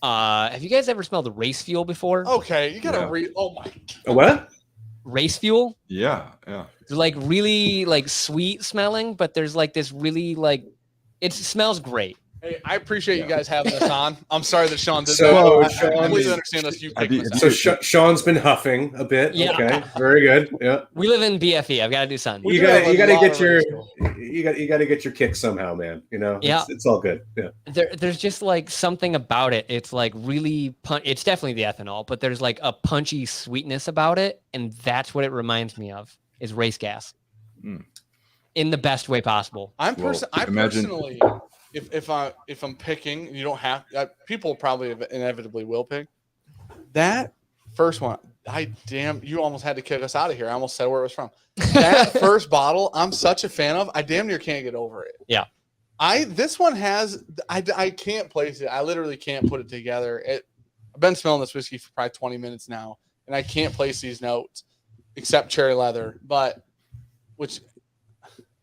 Have you guys ever smelled the race fuel before? Okay. You got to read. Oh my God. A what? Race fuel? Yeah. It's like really like sweet smelling, but there's like this really like, it smells great. Hey, I appreciate you guys having us on. I'm sorry that Sean did that. I completely understand us. Sean's been huffing a bit. Yeah. Okay. Very good. Yeah. We live in BFE. I've got to do something. You got to get you got to get your kick somehow, man. You know, Yeah, it's all good. Yeah. There's just like something about it. It's like really it's definitely the ethanol, but there's like a punchy sweetness about it, and that's what it reminds me of is race gas. In the best way possible. I personally, if I'm picking, you don't have people probably inevitably will pick that first one. You almost had to kick us out of here. I almost said where it was from. That first bottle, I'm such a fan of. I damn near can't get over it. Yeah. This one has. I can't place it. I literally can't put it together. I've been smelling this whiskey for probably 20 minutes now, and I can't place these notes except cherry leather, which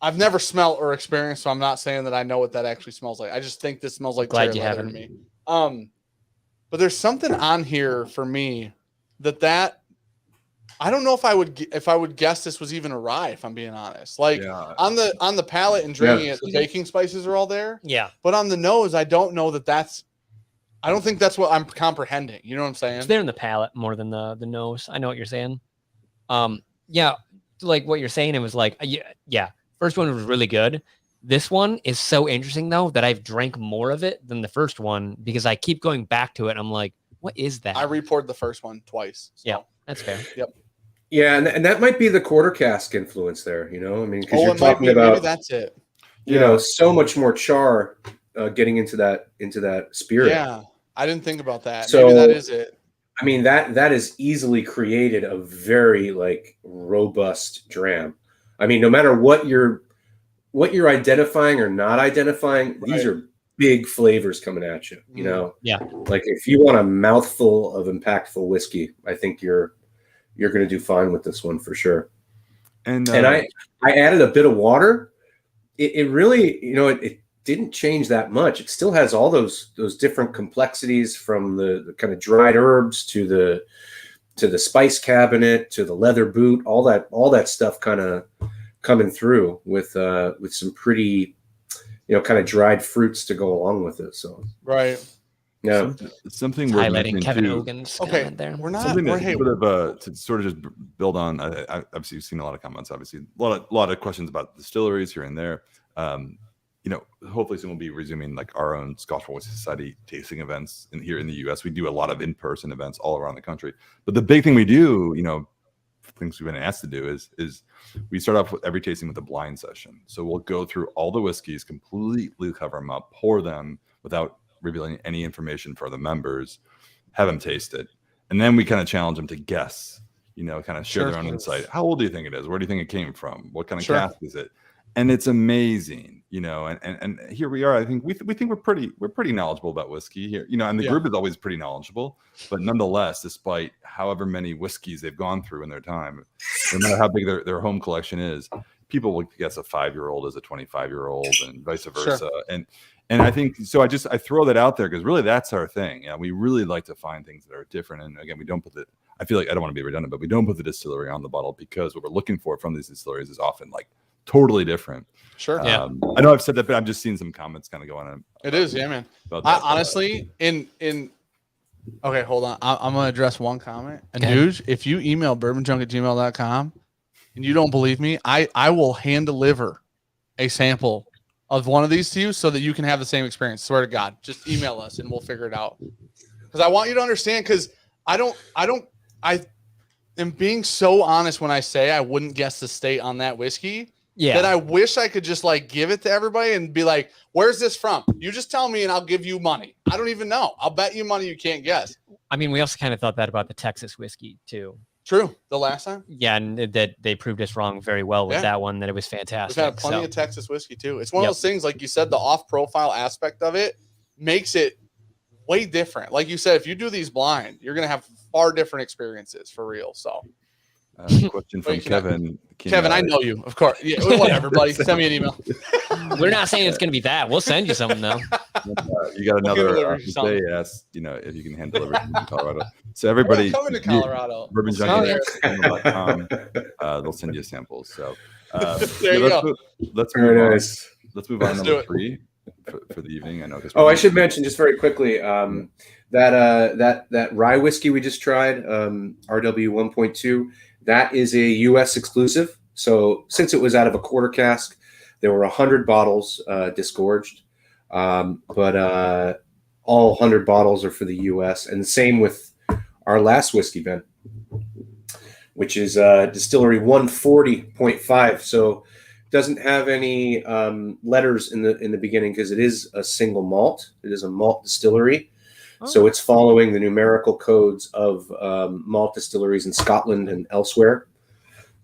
I've never smelled or experienced, so I'm not saying that I know what that actually smells like. I just think this smells like cherry leather to me. But there's something on here for me that I don't know if I would guess this was even a rye, if I'm being honest. Like on the palate and drinking it, the baking spices are all there. Yeah. But on the nose, I don't know I don't think that's what I'm comprehending. You know what I'm saying? It's there in the palate more than the nose. I know what you're saying. Yeah, like what you're saying, it was like, yeah. First one was really good. This one is so interesting though that I've drank more of it than the first one because I keep going back to it. I'm like, what is that? I repoured the first one twice. So. Yeah, that's fair. Yep. Yeah, and that might be the quarter cask influence there. You know, I mean, because you're talking about maybe that's it. You know, so much more char getting into that spirit. Yeah, I didn't think about that. So, maybe that is it. I mean, that is easily created a very like robust dram. I mean, no matter what you're identifying or not identifying, these are big flavors coming at you. You know, like if you want a mouthful of impactful whiskey, I think you're going to do fine with this one for sure. And I added a bit of water. It really, you know, it didn't change that much. It still has all those different complexities from the kind of dried herbs to the spice cabinet to the leather boot, all that stuff kind of coming through with some pretty, you know, kind of dried fruits to go along with it. So yeah, something we're highlighting Kevin Hogan's comment there. We're not something that to sort of just build on. Obviously, you've seen a lot of comments. Obviously, a lot of questions about distilleries here and there. You know, hopefully soon we'll be resuming like our own Scotch Malt Whisky Society tasting events here in the U.S. We do a lot of in-person events all around the country. But the big thing we do, you know, things we've been asked to do is we start off with every tasting with a blind session. So we'll go through all the whiskeys, completely cover them up, pour them without revealing any information for the members, have them taste it. And then we kind of challenge them to guess, you know, kind of share their own insight. How old do you think it is? Where do you think it came from? What kind of cask is it? And it's amazing, you know, and here we are. I think we think we're pretty knowledgeable about whiskey here, you know, and the group is always pretty knowledgeable, but nonetheless, despite however many whiskeys they've gone through in their time, no matter how big their home collection is, people will guess a 5-year-old as a 25-year-old and vice versa. And I think, so I throw that out there because really that's our thing. Yeah. We really like to find things that are different. And again, we don't put I feel like I don't want to be redundant, but we don't put the distillery on the bottle because what we're looking for from these distilleries is often like totally different. Sure. I know I've said that, but I'm just seeing some comments kind of going on. It is, yeah, man. I honestly, okay, hold on. I'm going to address one comment. And dude, if you email bourbonjunk@gmail.com and you don't believe me, I will hand deliver a sample of one of these to you so that you can have the same experience. Swear to God, just email us and we'll figure it out. Because I want you to understand, because I am being so honest when I say I wouldn't guess the state on that whiskey. Yeah. That I wish I could just like give it to everybody and be like, where's this from? You just tell me and I'll give you money. I don't even know. I'll bet you money you can't guess. I mean, we also kind of thought that about the Texas whiskey too. True. The last time? Yeah, and that they proved us wrong very well with that one, that it was fantastic. We've had plenty of Texas whiskey too. It's one of those things, like you said, the off-profile aspect of it makes it way different. Like you said, if you do these blind, you're going to have far different experiences for real. So question from Kevin. Kevin, I know you, of course. Yeah, whatever, buddy. Send me an email. We're not saying it's going to be that. We'll send you something though. You got another. They asked, you know, if you can hand deliver to Colorado. So everybody, coming to Colorado. Bourbon Junkies.com. They'll send you samples. So there you go. Let's move on. Let's move on to number 3 for the evening. I know. I should mention just very quickly that rye whiskey we just tried, RW 1.2. That is a U.S. exclusive. So since it was out of a quarter cask, There were 100 bottles disgorged, but all 100 bottles are for the U.S. And the same with our last whiskey, Ben, which is distillery 140.5. So it doesn't have any letters in the beginning because it is a single malt. It is a malt distillery. So it's following the numerical codes of malt distilleries in Scotland and elsewhere.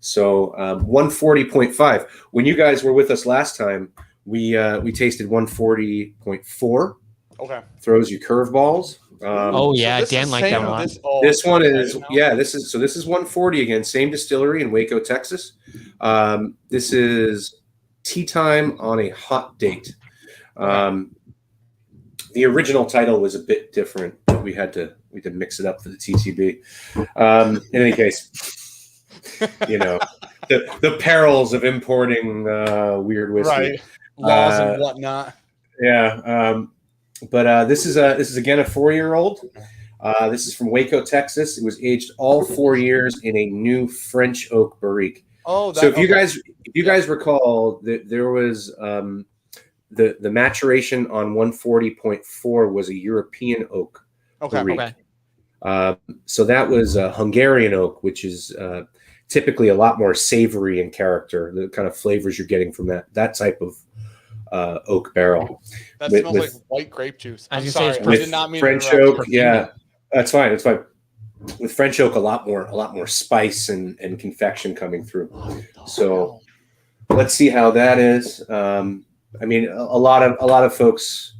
So 140.5. When you guys were with us last time, we tasted 140.4. Okay. Throws you curveballs. Dan liked that a lot. This one is this is 140 again, same distillery in Waco, Texas. This is Tea Time on a Hot Date. The original title was a bit different. We had to mix it up for the TTB. In any case, the perils of importing weird whiskey, right? Laws and whatnot. Yeah, but this is again a 4-year-old. This is from Waco, Texas. It was aged all 4 years in a new French oak barrique. So if you guys recall, there was the maturation on 140.4 was a European oak barrique. So that was a Hungarian oak, which is typically a lot more savory in character. The kind of flavors you're getting from that type of oak barrel. That smells like white grape juice. I'm sorry, I did not mean French oak. Yeah, that's fine. It's fine. With French oak, a lot more spice and confection coming through. So let's see how that is. I mean, a lot of folks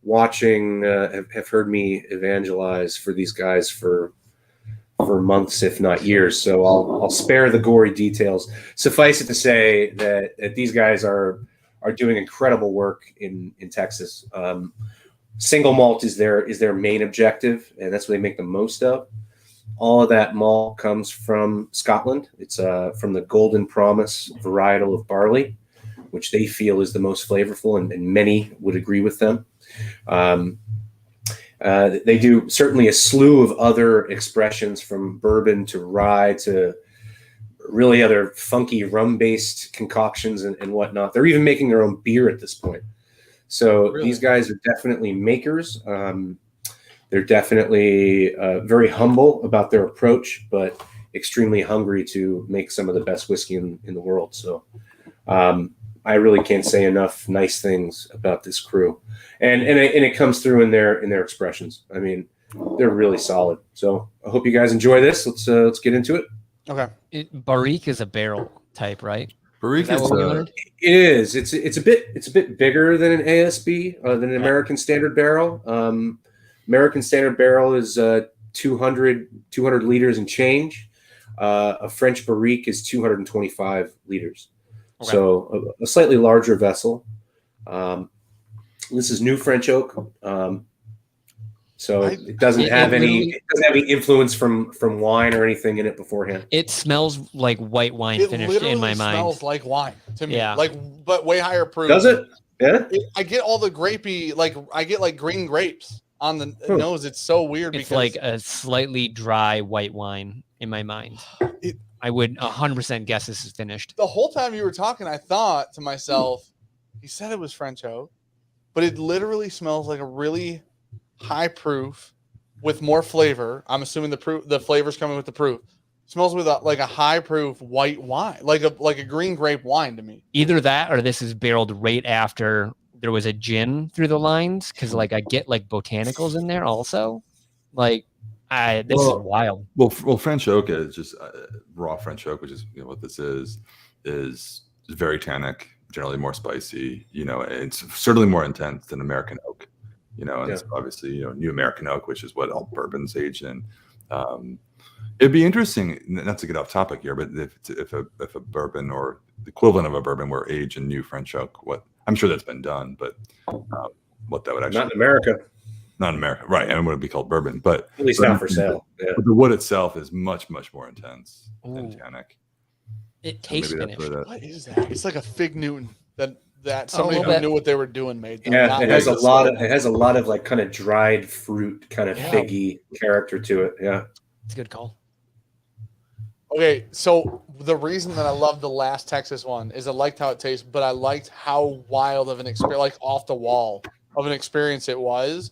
watching have heard me evangelize for these guys for months, if not years. So I'll spare the gory details. Suffice it to say that these guys are doing incredible work in Texas. Single malt is their main objective, and that's what they make the most of. All of that malt comes from Scotland. It's from the Golden Promise varietal of barley, which they feel is the most flavorful, and many would agree with them. They do certainly a slew of other expressions, from bourbon to rye to really other funky rum-based concoctions and whatnot. They're even making their own beer at this point. So These guys are definitely makers. They're definitely very humble about their approach, but extremely hungry to make some of the best whiskey in the world. So I really can't say enough nice things about this crew, and it comes through in their expressions. I mean, they're really solid. So I hope you guys enjoy this. Let's get into it. Okay. Barrique is a barrel type, right? Barrique is. It's a bit bigger than an ASB, than an American Standard Barrel. American Standard Barrel is 200 liters and change. A French Barrique is 225 liters. Okay. So a slightly larger vessel. This is new French oak. So it doesn't have any influence from wine or anything in it beforehand. It smells like white wine finished in my mind. It smells like wine to me. Yeah. But way higher proof. Does it? Yeah. I get all the grapey, I get green grapes on the nose. It's so weird. It's like a slightly dry white wine in my mind. I would 100% guess this is finished. The whole time you were talking, I thought to myself, he said it was French oak, but it literally smells like a really high proof with more flavor. I'm assuming the flavor's coming with the proof. It smells with a high proof white wine, like a green grape wine to me. Either that or this is barreled right after there was a gin through the lines, because I get botanicals in there also. This is wild. Well, French oak is just raw French oak, which is what this is very tannic, generally more spicy. It's certainly more intense than American oak. And it's obviously new American oak, which is what all bourbon's aged in. It'd be interesting, not to get off topic here, but if a bourbon or the equivalent of a bourbon were aged in new French oak, I'm sure that's been done, but what that would actually not in America. Not in America, right? And it would be called bourbon, but at least not for sale. Yeah. But the wood itself is much, much more intense and tannic. It tastes finished. What is that? It's like a fig Newton that somebody who knew what they were doing made. Yeah, it has a lot of kind of dried fruit, kind of figgy character to it. Yeah, it's a good call. Okay, so the reason that I love the last Texas one is I liked how it tastes, but I liked how wild of an experience, like off the wall of an experience it was,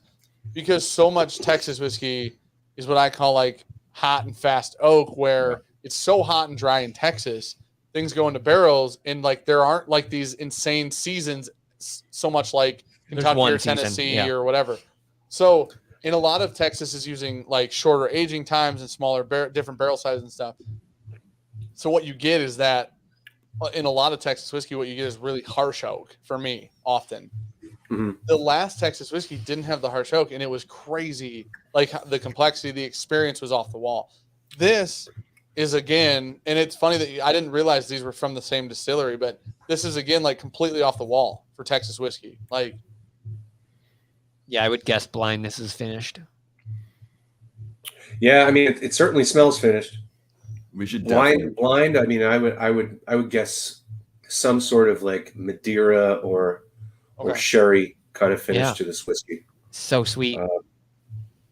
because so much Texas whiskey is what I call like hot and fast oak, where it's so hot and dry in Texas, things go into barrels, and like there aren't like these insane seasons so much like Kentucky or Tennessee or whatever. So in a lot of Texas is using like shorter aging times and smaller different barrel sizes and stuff. So what you get is that in a lot of Texas whiskey, what you get is really harsh oak for me often. Mm-hmm. The last Texas whiskey didn't have the harsh oak, and it was crazy. Like the complexity, the experience was off the wall. This is again, and it's funny that I didn't realize these were from the same distillery, but this is again like completely off the wall for Texas whiskey. Like, yeah, I would guess blind this is finished. Yeah, I mean it certainly smells finished. We should blind. I mean, I would guess some sort of like Madeira or sherry kind of finish to this whiskey. So sweet.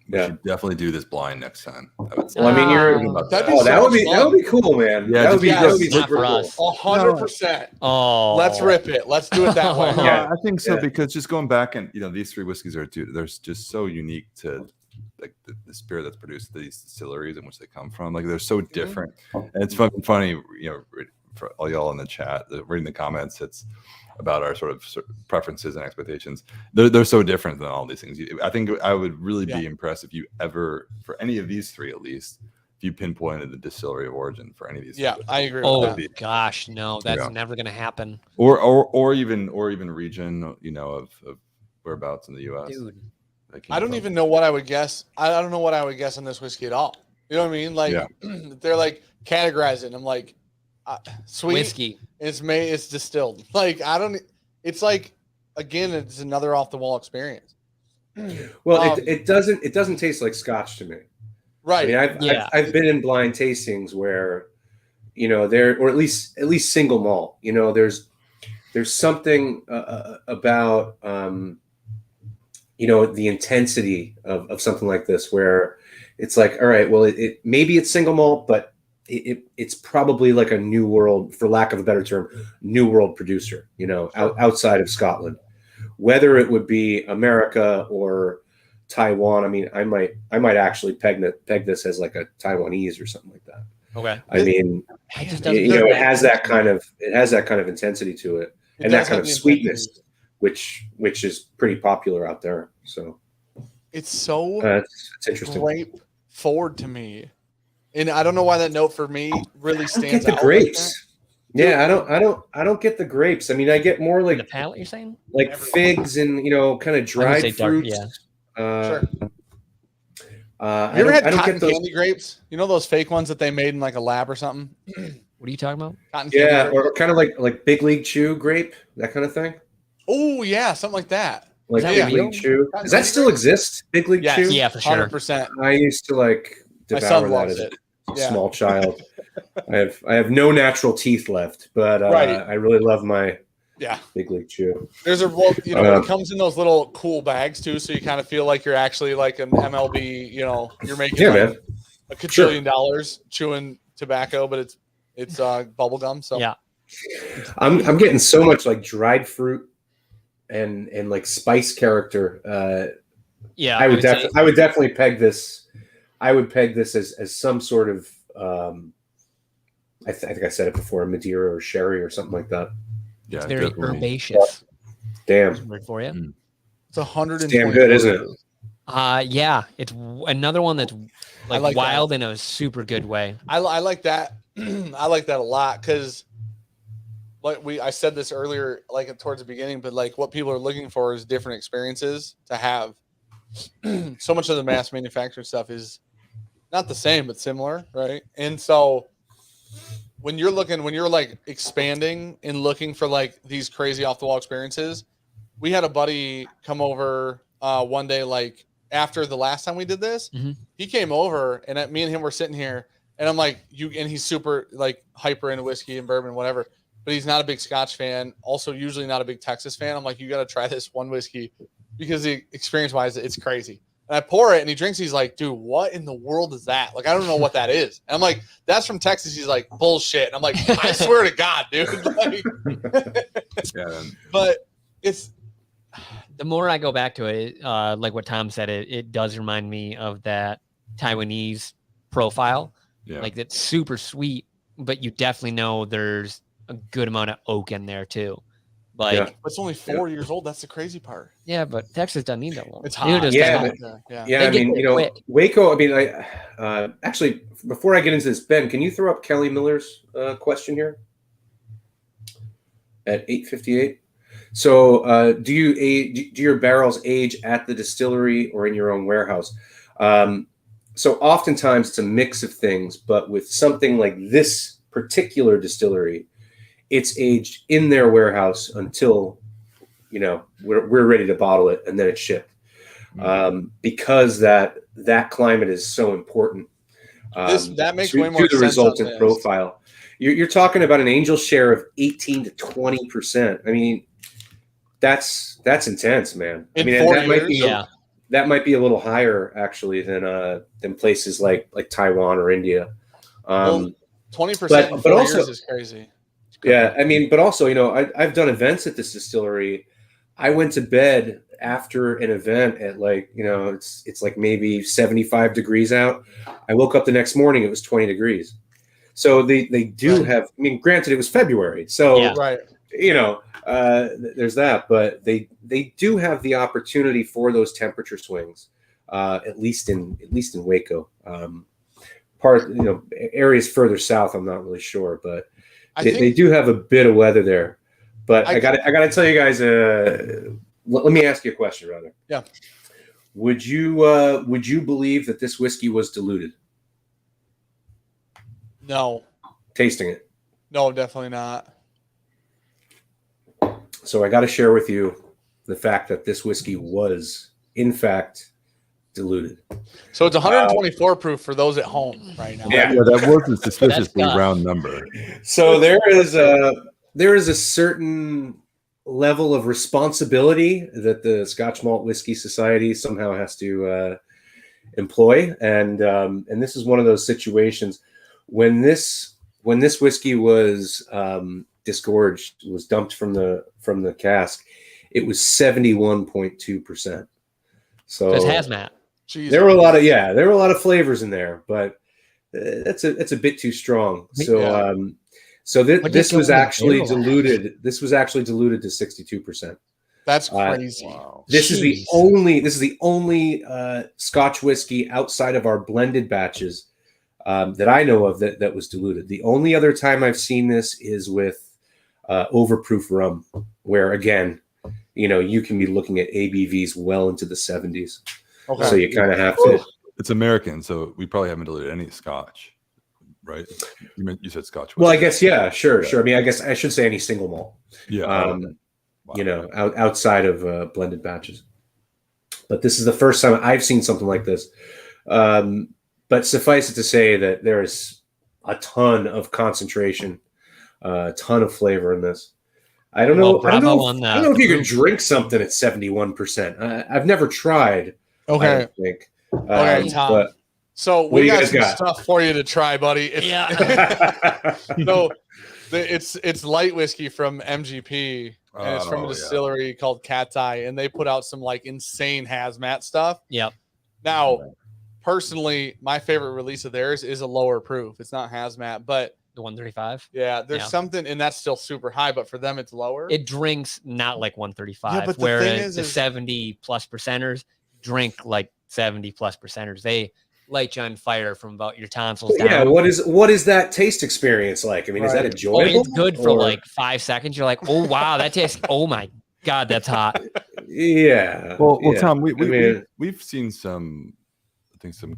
We should definitely do this blind next time. Well, I mean, that would be cool, man. Yeah, that would be super cool. 100%. Oh, let's rip it. Let's do it that way. Yeah, I think so because just going back and these three whiskeys they're just so unique to like the spirit that's produced these distilleries in which they come from. Like they're so different, and it's funny, for all y'all in the chat, reading the comments, it's about our sort of preferences and expectations. They're so different than all these things. I think I would really be impressed if you ever, for any of these three at least, if you pinpointed the distillery of origin for any of these. Yeah, I agree. Oh gosh, no, that's never going to happen. Or even region, of whereabouts in the U.S. Dude. I don't even know what I would guess. I don't know what I would guess on this whiskey at all. You know what I mean? Like they're like categorizing. I'm like, sweet whiskey. It's distilled. Like it's like, again, it's another off the wall experience. Well, it doesn't taste like Scotch to me. Right. I mean, I've been in blind tastings where, there, or at least single malt, there's something about, the intensity of something like this where it's like, all right, well, it maybe it's single malt, but it's probably like a new world, for lack of a better term, new world producer, outside of Scotland, whether it would be America or Taiwan. I mean, I might actually peg this as like a Taiwanese or something like that. Okay. I mean, it has that kind of intensity to it, and that kind of sweetness, which is pretty popular out there. So it's so it's interesting. Grape forward to me, and I don't know why that note for me really stands out. The grapes. Yeah, I don't get the grapes. I mean, I get more like the palate. You're saying like figs and kind of dried fruits. Sure. Have you ever had cotton candy grapes? You know those fake ones that they made in like a lab or something? What are you talking about? Cotton candy grapes? Or kind of like Big League Chew grape, that kind of thing. Oh yeah, something like that. Like Big League Chew. Does that still exist? Big League Chew? Yeah, for sure. 100%. I used to like devour that as a small child. I have no natural teeth left, but I really love my Big League Chew. There's it comes in those little cool bags too, so you kind of feel like you're actually like an MLB. You're making a $1 dollars chewing tobacco, but it's bubble gum. So I'm getting so much like dried fruit and like spice character. I would definitely peg this. I would peg this as some sort of I think I said it before, Madeira or sherry or something like that. Yeah, it's very herbaceous. Damn. Word for you. It's 120. Damn good, isn't it? Yeah, it's another one that's like wild in a super good way. I like that. I like that a lot because, I said this earlier, like towards the beginning, but like what people are looking for is different experiences to have. So much of the mass manufactured stuff is not the same, but similar, right? And so when you're like expanding and looking for like these crazy off the wall experiences, we had a buddy come over one day, like after the last time we did this, he came over and me and him were sitting here and I'm like, and he's super like hyper into whiskey and bourbon, whatever, but he's not a big Scotch fan. Also usually not a big Texas fan. I'm like, you got to try this one whiskey because the experience wise, it's crazy. And I pour it, and he drinks. He's like, dude, what in the world is that? Like, I don't know what that is. And I'm like, that's from Texas. He's like, bullshit. And I'm like, I swear to God, dude. Like, but it's the more I go back to it, like what Tom said, it does remind me of that Taiwanese profile. Yeah. Like it's super sweet, but you definitely know there's a good amount of oak in there too. Like it's only 4 years old. That's the crazy part. Yeah, but Texas doesn't need that long. It's hot. Yeah. I mean, Waco. I mean, actually, before I get into this, Ben, can you throw up Kelly Miller's question here at 8:58? So, do your barrels age at the distillery or in your own warehouse? So, oftentimes it's a mix of things, but with something like this particular distillery, it's aged in their warehouse until, we're ready to bottle it, and then it's shipped. Because that climate is so important. That makes way more sense. To the resultant profile. You're talking about an angel share of 18 to 20%. I mean, that's intense, man. In I mean, 4 years, that might be a little higher actually than places like Taiwan or India. 20% in 4 years is crazy. Yeah, I mean, but also, I've done events at this distillery. I went to bed after an event at it's like maybe 75 degrees out. I woke up the next morning, it was 20 degrees. So they do have, I mean, granted it was February. So, there's that, but they do have the opportunity for those temperature swings, at least in Waco. Areas further south, I'm not really sure, but they do have a bit of weather there. But I got to tell you guys. Let me ask you a question, rather. Yeah. Would you believe that this whiskey was diluted? No. Tasting it? No, definitely not. So I got to share with you the fact that this whiskey was, in fact, diluted. So it's 124 proof for those at home right now. Yeah, that was a suspiciously round number. So there is a certain level of responsibility that the Scotch Malt Whisky Society somehow has to employ, and this is one of those situations when this whiskey was disgorged, was dumped from the cask, it was 71.2%. So it's hazmat. Jesus. There were a lot of flavors in there, but it's a bit too strong. So this was actually diluted. This was actually diluted to 62%. That's crazy. Wow. This is the only Scotch whiskey outside of our blended batches that I know of that was diluted. The only other time I've seen this is with overproof rum, where again, you can be looking at ABVs well into the 70s. Okay. So you kind of have to. It's American, so we probably haven't diluted any Scotch, right? You said Scotch whiskey. Well, I guess sure. I mean, I guess I should say any single malt. Yeah. Outside of blended batches. But this is the first time I've seen something like this. But suffice it to say that there is a ton of concentration, a ton of flavor in this. I don't know if you can drink something at 71%. I've never tried. Okay. I don't think. Okay, Tom. So we got some stuff for you to try, buddy. So it's light whiskey from MGP, and it's from a distillery called Cat's Eye, and they put out some like insane hazmat stuff. Yep. Now, personally, my favorite release of theirs is a lower proof. It's not hazmat, but the 135. Yeah, there's something, and that's still super high, but for them it's lower. It drinks not like 135. Yeah, but the whereas thing is, the 70+ percenters drink like 70+ percenters. They light you on fire from about your tonsils down. Yeah, what is that taste experience like? I mean, is that enjoyable? It's good for like 5 seconds. You're like, oh wow, that tastes. Oh my god, that's hot. Yeah. Well, Tom, we've seen some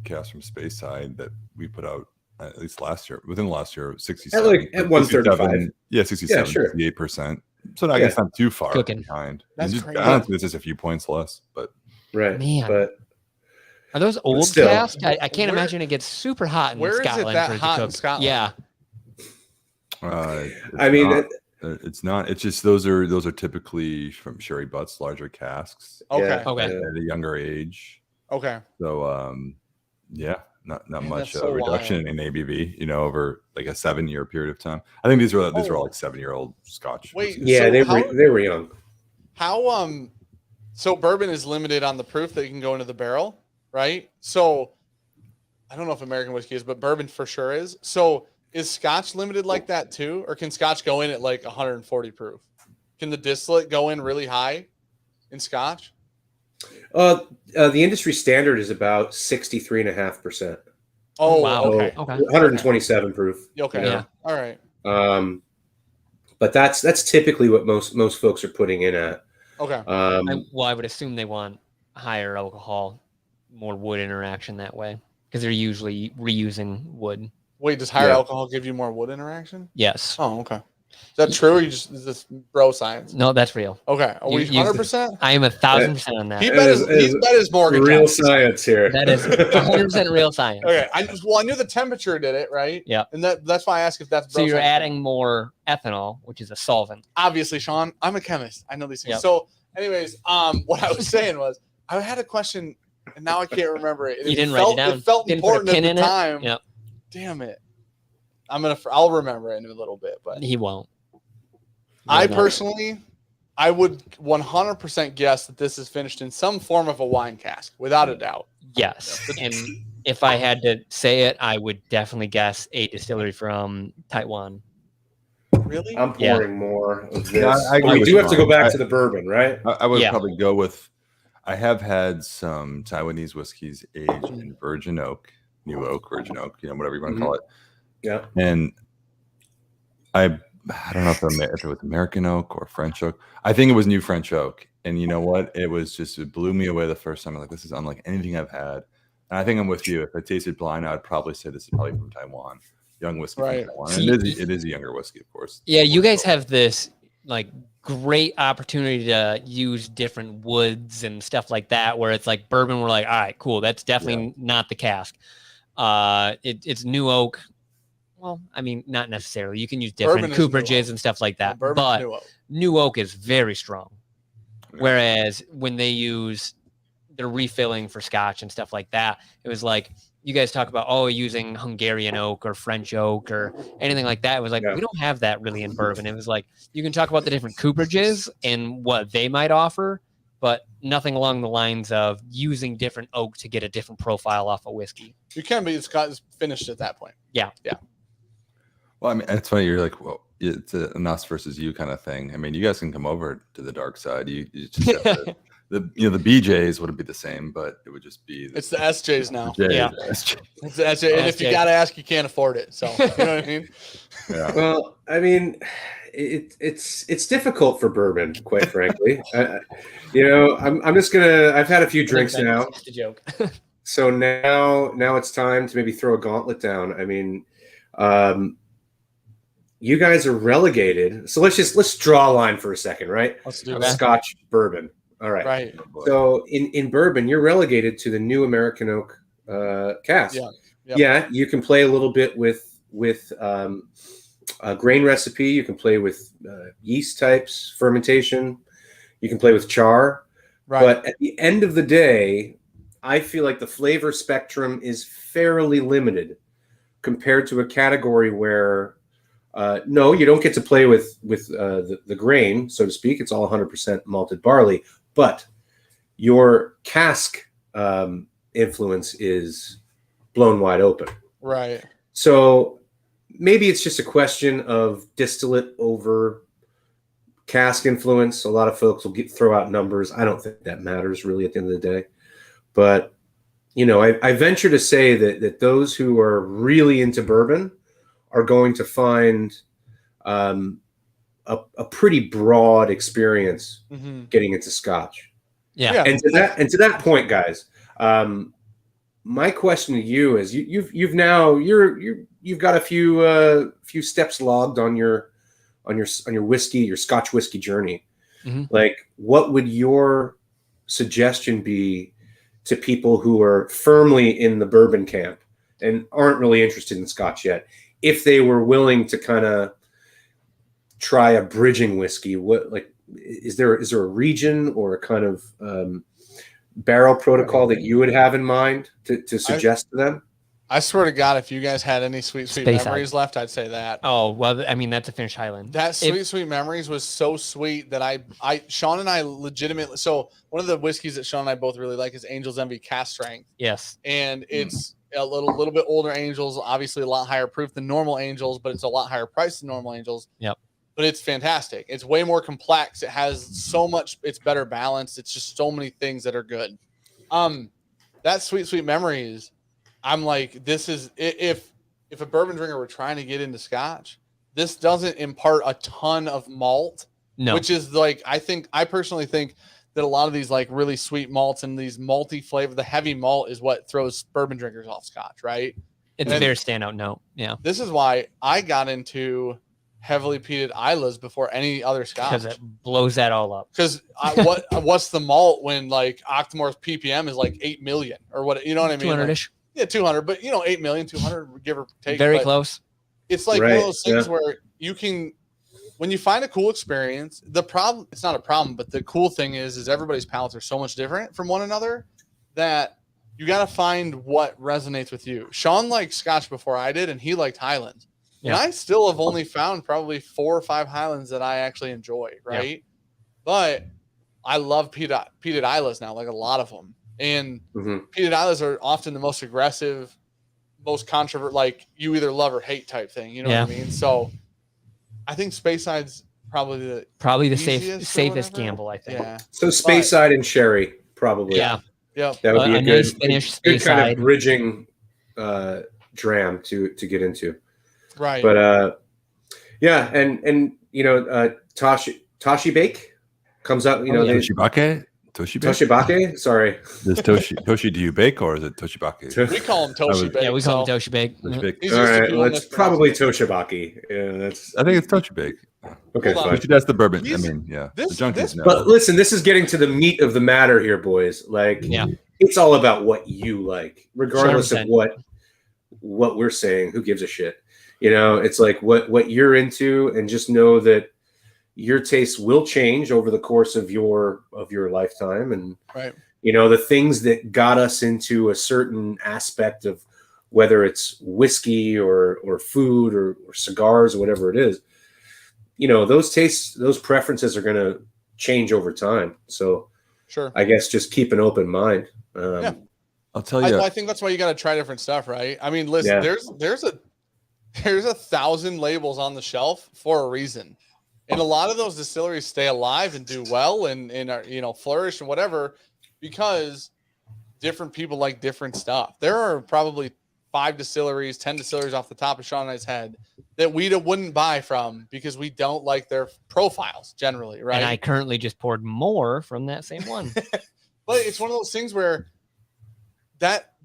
casts from Speyside that we put out at least within the last year, 67 at 135. Yeah, 67, 68%. So I guess not too far behind. That's crazy. Honestly, it's just a few points less, but right. Man. But are those old casks? I can't imagine it gets super hot in Scotland. Where is it that hot in Scotland? Yeah. I mean, it's not. It's just those are typically from sherry butts, larger casks. Okay. At a younger age. Okay. So yeah, not Man, much that's so reduction in ABV, over like a 7-year period of time. I think these are all like 7-year-old Scotch. Wait, whiskeys. Yeah, so they were young. How so bourbon is limited on the proof that you can go into the barrel, right? So I don't know if American whiskey is, but bourbon for sure is. So is Scotch limited like that too, or can Scotch go in at like 140 proof? Can the distillate go in really high in Scotch? The industry standard is about 63.5%. Oh, wow. Okay. 127 proof. Okay. You know? Yeah. All right. But that's typically what most folks are putting in at. Okay. I would assume they want higher alcohol, more wood interaction that way, because they're usually reusing wood. Wait, does higher alcohol give you more wood interaction? Yes. Oh, okay. Is that true? Or is this bro science? No, that's real. Okay. Are we 100%? I am 1,000% on that. He bet his Morgan. Real science here. That is 100% real science. Okay. I knew the temperature did it, right? Yeah. And that's why I asked if that's so you're adding more ethanol, which is a solvent. Obviously, Sean, I'm a chemist. I know these things. Yep. So, anyways, what I was saying was I had a question and now I can't remember it. You didn't write it down. It felt Didn't put a important pin at the in it? time. Yep. Damn it. I'll remember it in a little bit, but He won't. I personally, I would 100% guess that this is finished in some form of a wine cask, without a doubt. Yes. And if I had to say it, I would definitely guess a distillery from Taiwan. Really? I'm pouring more of this. Yeah, I agree we with do you, have to go Ron. back to the bourbon, right? I would probably go with. I have had some Taiwanese whiskeys aged in virgin oak, new oak, virgin oak, whatever you want to call it. Yeah. And I don't know if it was American oak or French oak. I think it was new French oak. And you know what? It blew me away the first time. I'm like, this is unlike anything I've had. And I think I'm with you. If I tasted blind, I would probably say this is probably from Taiwan. Young whiskey from Taiwan. And it is a younger whiskey, of course. Yeah, you guys have this like great opportunity to use different woods and stuff like that, where it's like bourbon, we're like, all right, cool. That's definitely not the cask. It's new oak. Well, I mean, not necessarily. You can use different cooperages and stuff like that. But new oak is very strong. Yeah. Whereas when they use the refilling for Scotch and stuff like that, it was like you guys talk about, using Hungarian oak or French oak or anything like that. It was like, we don't have that really in bourbon. It was like, you can talk about the different cooperages and what they might offer, but nothing along the lines of using different oak to get a different profile off a whiskey. You can, but it's finished at that point. Yeah. Yeah. Well, I mean, it's funny. You're like, well, it's an us versus you kind of thing. I mean, you guys can come over to the dark side. You just have to, the BJs wouldn't be the same, but it would just be. It's the SJs now. Yeah. It's the SJ. And if you got to ask, you can't afford it. So, you know what I mean? Yeah. Well, I mean, it's difficult for bourbon, quite frankly. I'm just I've had a few drinks now. Just a joke. So now it's time to maybe throw a gauntlet down. I mean, you guys are relegated. So let's draw a line for a second, right? Let's do that. Scotch bourbon. All right. Right. So in bourbon, you're relegated to the new American oak cask. Yeah. Yep. Yeah. You can play a little bit with a grain recipe. You can play with yeast types, fermentation. You can play with char. Right. But at the end of the day, I feel like the flavor spectrum is fairly limited compared to a category where no, you don't get to play with the grain, so to speak. It's all 100% malted barley, but your cask influence is blown wide open. Right. So maybe it's just a question of distillate over cask influence. A lot of folks will throw out numbers. I don't think that matters really at the end of the day. But, I venture to say that those who are really into bourbon are going to find a pretty broad experience getting into Scotch. Yeah. And to that point, guys, my question to you is you've got a few steps logged on your whiskey, your Scotch whiskey journey. Mm-hmm. Like, what would your suggestion be to people who are firmly in the bourbon camp and aren't really interested in Scotch yet, if they were willing to kind of try a bridging whiskey? What, like, is there a region or a kind of barrel protocol that you would have in mind to suggest to them? I swear to God, if you guys had any sweet memories left, I'd say that. Oh, well, I mean, that's a Finnish Highland. That sweet memories was so sweet that Sean and I legitimately, so one of the whiskeys that Sean and I both really like is Angel's Envy Cask Strength. Yes. And it's a little bit older Angels, obviously a lot higher proof than normal Angels, but it's a lot higher price than normal Angels. Yep. But it's fantastic. It's way more complex. It has so much, it's better balanced. It's just so many things that are good. That sweet memories, I'm like, this is, if a bourbon drinker were trying to get into Scotch, this doesn't impart a ton of malt, which is like, I personally think that a lot of these like really sweet malts and these malty flavor, the heavy malt is what throws bourbon drinkers off Scotch, right? It's a very standout note. Yeah. This is why I got into heavily peated Islas before any other Scotch. Because it blows that all up. Because what's the malt when like Octomore's ppm is like 8 million or what, you know what I mean? 200-ish. Yeah, 200, but 8 million, 200, give or take. Very close. It's like one of those things where you can, when you find a cool experience, it's not a problem, but the cool thing is everybody's palates are so much different from one another that you got to find what resonates with you. Sean liked Scotch before I did, and he liked Highlands. Yeah. And I still have only found probably 4 or 5 Highlands that I actually enjoy, right? Yeah. But I love peated Islas now, like a lot of them. And peated Islas are often the most aggressive, most controversial, like you either love or hate type thing. You know what I mean? So I think Spaceside's probably the safest gamble, I think. Yeah. So Speyside and Sherry, probably. Yeah. Yeah. That would be a nice finish, good kind of bridging dram to get into. Right. But yeah, and Toshi Bake comes up, Toshibake? Sorry. Is Toshi, do you bake or is it Toshibake? We call him Toshi Bake. Yeah, we call him Toshi Bake. All right, well, it's probably Toshibake. Yeah, I think it's Toshi Bake. Okay, fine. We should ask the bourbon. The junkies know. But listen, this is getting to the meat of the matter here, boys. Like, it's all about what you like, regardless 100%. Of what we're saying. Who gives a shit? It's like what you're into, and just know that your tastes will change over the course of your lifetime. And, the things that got us into a certain aspect of whether it's whiskey or food or cigars or whatever it is, those tastes, those preferences are going to change over time. So sure, I guess just keep an open mind. I'll tell you, I think that's why you got to try different stuff, right? I mean, listen, there's 1,000 labels on the shelf for a reason. And a lot of those distilleries stay alive and do well and are, flourish and whatever, because different people like different stuff. There are probably 5 distilleries, 10 distilleries off the top of Sean and I's head that we wouldn't buy from because we don't like their profiles generally, right? And I currently just poured more from that same one. But it's one of those things where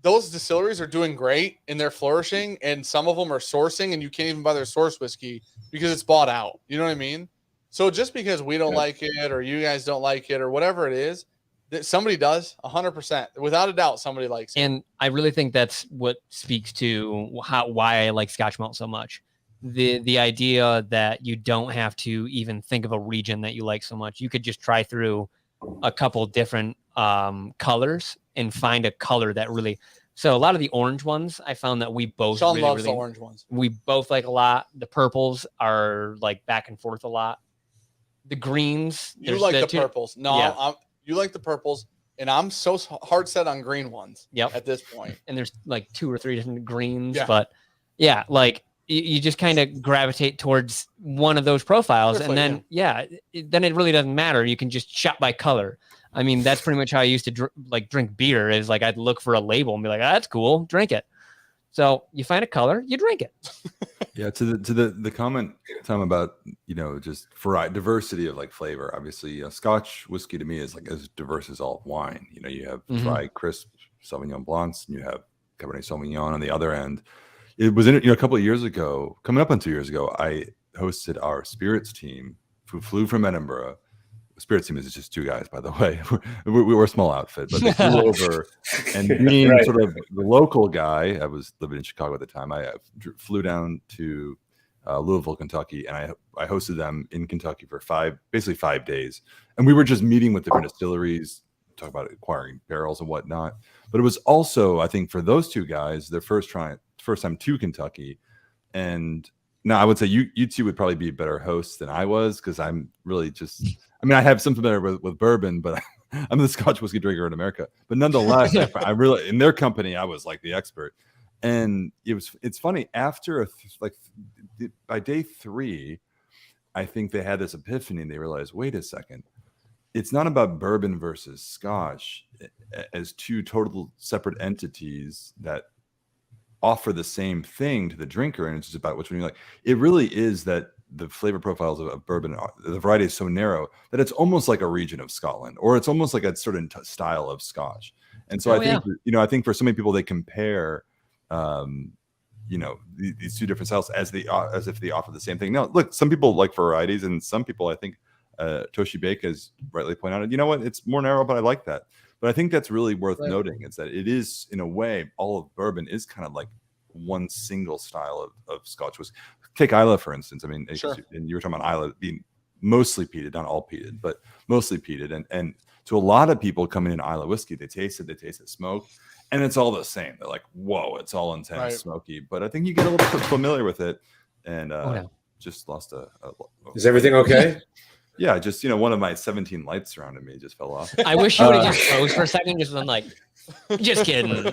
those distilleries are doing great and they're flourishing, and some of them are sourcing and you can't even buy their source whiskey because it's bought out. You know what I mean? So just because we don't like it or you guys don't like it or whatever it is, that somebody does 100%, without a doubt, somebody likes it. And I really think that's what speaks to why I like Scotch malt so much. The idea that you don't have to even think of a region that you like so much. You could just try through a couple different colors and find a color that really. So a lot of the orange ones, I found that we both Sean loves the orange ones. We both like a lot. The purples are like back and forth a lot. The greens, you like the purples. No, you like the purples, and I'm so hard set on green ones. Yep. At this point, and there's like 2 or 3 different greens, but like you just kind of gravitate towards one of those profiles, and then then it really doesn't matter. You can just shop by color. I mean, that's pretty much how I used to drink beer. Is like I'd look for a label and be like, that's cool, drink it. So you find a color, you drink it. Yeah, to the comment, Tom, about just diversity of like flavor. Obviously, Scotch whiskey to me is like as diverse as all wine. You have dry, crisp Sauvignon Blancs, and you have Cabernet Sauvignon on the other end. It was a couple of years ago, coming up on 2 years ago, I hosted our spirits team who flew from Edinburgh. Spirits team is just 2 guys, by the way. We were a small outfit, but they flew over, and being sort of the local guy, I was living in Chicago at the time. I flew down to Louisville, Kentucky, and I hosted them in Kentucky for basically 5 days. And we were just meeting with different distilleries, talk about acquiring barrels and whatnot. But it was also, I think, for those two guys, their first time to Kentucky. And now I would say you two would probably be a better host than I was, because I'm really just, I mean, I have some familiarity with bourbon, but I'm the Scotch whiskey drinker in America. But nonetheless, I really, in their company, I was like the expert. And it's funny, after by day 3, I think they had this epiphany and they realized, wait a second, it's not about bourbon versus Scotch as two total separate entities that offer the same thing to the drinker, and it's just about which one you like. It really is that the flavor profiles of bourbon, the variety is so narrow that it's almost like a region of Scotland, or it's almost like a certain style of Scotch. And so I think for so many people, they compare these two different styles as if they offer the same thing. Now, look, some people like varieties, and some people, I think Toshi Bake has rightly pointed out, you know what, it's more narrow, but I like that. But I think that's really worth noting, is that it is, in a way, all of bourbon is kind of like one single style of Scotch whiskey. Take Islay, for instance. I mean, sure. And you were talking about Islay being mostly peated, not all peated, but mostly peated. And to a lot of people coming into Islay whiskey, they taste it smoke, and it's all the same. They're like, whoa, it's all intense, smoky. But I think you get a little bit familiar with it, and just lost a Is everything okay? Yeah, just one of my 17 lights surrounding me just fell off. I wish you would have just froze for a second, just been like, just kidding.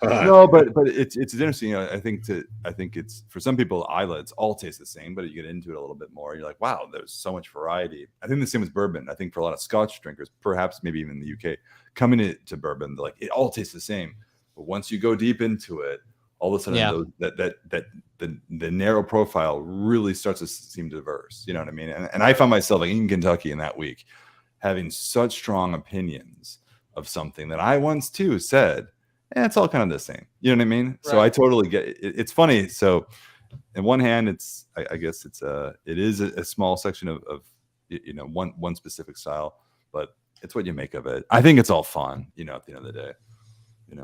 No, but it's interesting. I think it's, for some people, Islay all taste the same, but you get into it a little bit more, you're like, wow, there's so much variety. I think the same with bourbon. I think for a lot of Scotch drinkers, perhaps maybe even in the UK, coming into bourbon, they're like, it all tastes the same. But once you go deep into it, all of a sudden the narrow profile really starts to seem diverse. You know what I mean? And I found myself, like, in Kentucky in that week, having such strong opinions of something that I once too said, it's all kind of the same. You know what I mean? Right. So I totally get it. It's funny. So in one hand, I guess it is a small section of one specific style, but it's what you make of it. I think it's all fun, at the end of the day.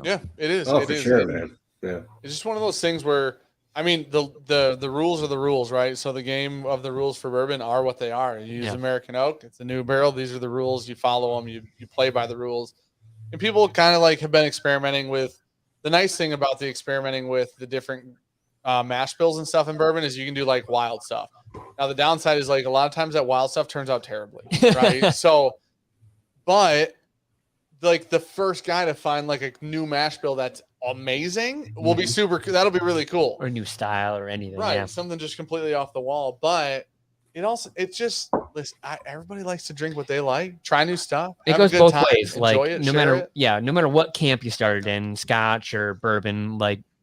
Yeah, it is. Oh, for sure, man. Yeah. It's just one of those things where, I mean, the rules are the rules, right? So the game of the rules for bourbon are what they are. You use American oak. It's a new barrel. These are the rules. You follow them. You play by the rules. And people kind of have been experimenting with. The nice thing about the experimenting with the different mash bills and stuff in bourbon is you can do wild stuff. Now the downside is a lot of times that wild stuff turns out terribly, right? So, but the first guy to find a new mash bill that's amazing will be that'll be really cool, or a new style or anything, right? Something just completely off the wall. But everybody likes to drink what they like, try new stuff. It goes both ways. No matter what camp you started in, Scotch or bourbon,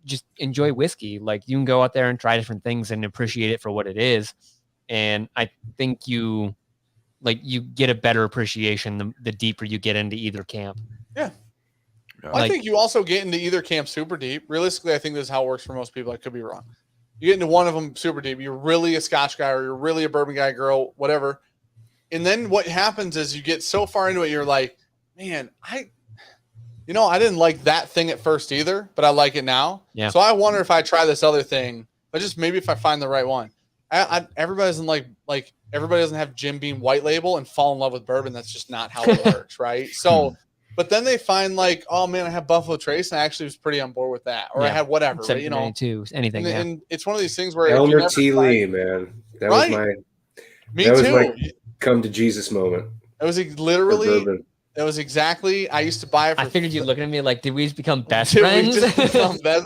just enjoy whiskey. You can go out there and try different things and appreciate it for what it is. And I think you get a better appreciation the deeper you get into either camp. Yeah. I think you also get into either camp super deep. Realistically, I think this is how it works for most people. I could be wrong. You get into one of them super deep. You're really a Scotch guy, or you're really a bourbon guy, girl, whatever. And then what happens is you get so far into it, you're like, man, I didn't like that thing at first either, but I like it now. Yeah. So I wonder if I try this other thing, but just maybe if I find the right one. Everybody doesn't everybody doesn't have Jim Beam White Label and fall in love with bourbon. That's just not how it works, right? So, but then they find oh man, I have Buffalo Trace, and I actually was pretty on board with that, or I had whatever, right? Anything. And it's one of these things where Elmer T. Lee, man, that was my come to Jesus moment. It was literally. It was exactly. I used to buy it. I figured you looking at me like, did we just become best friends?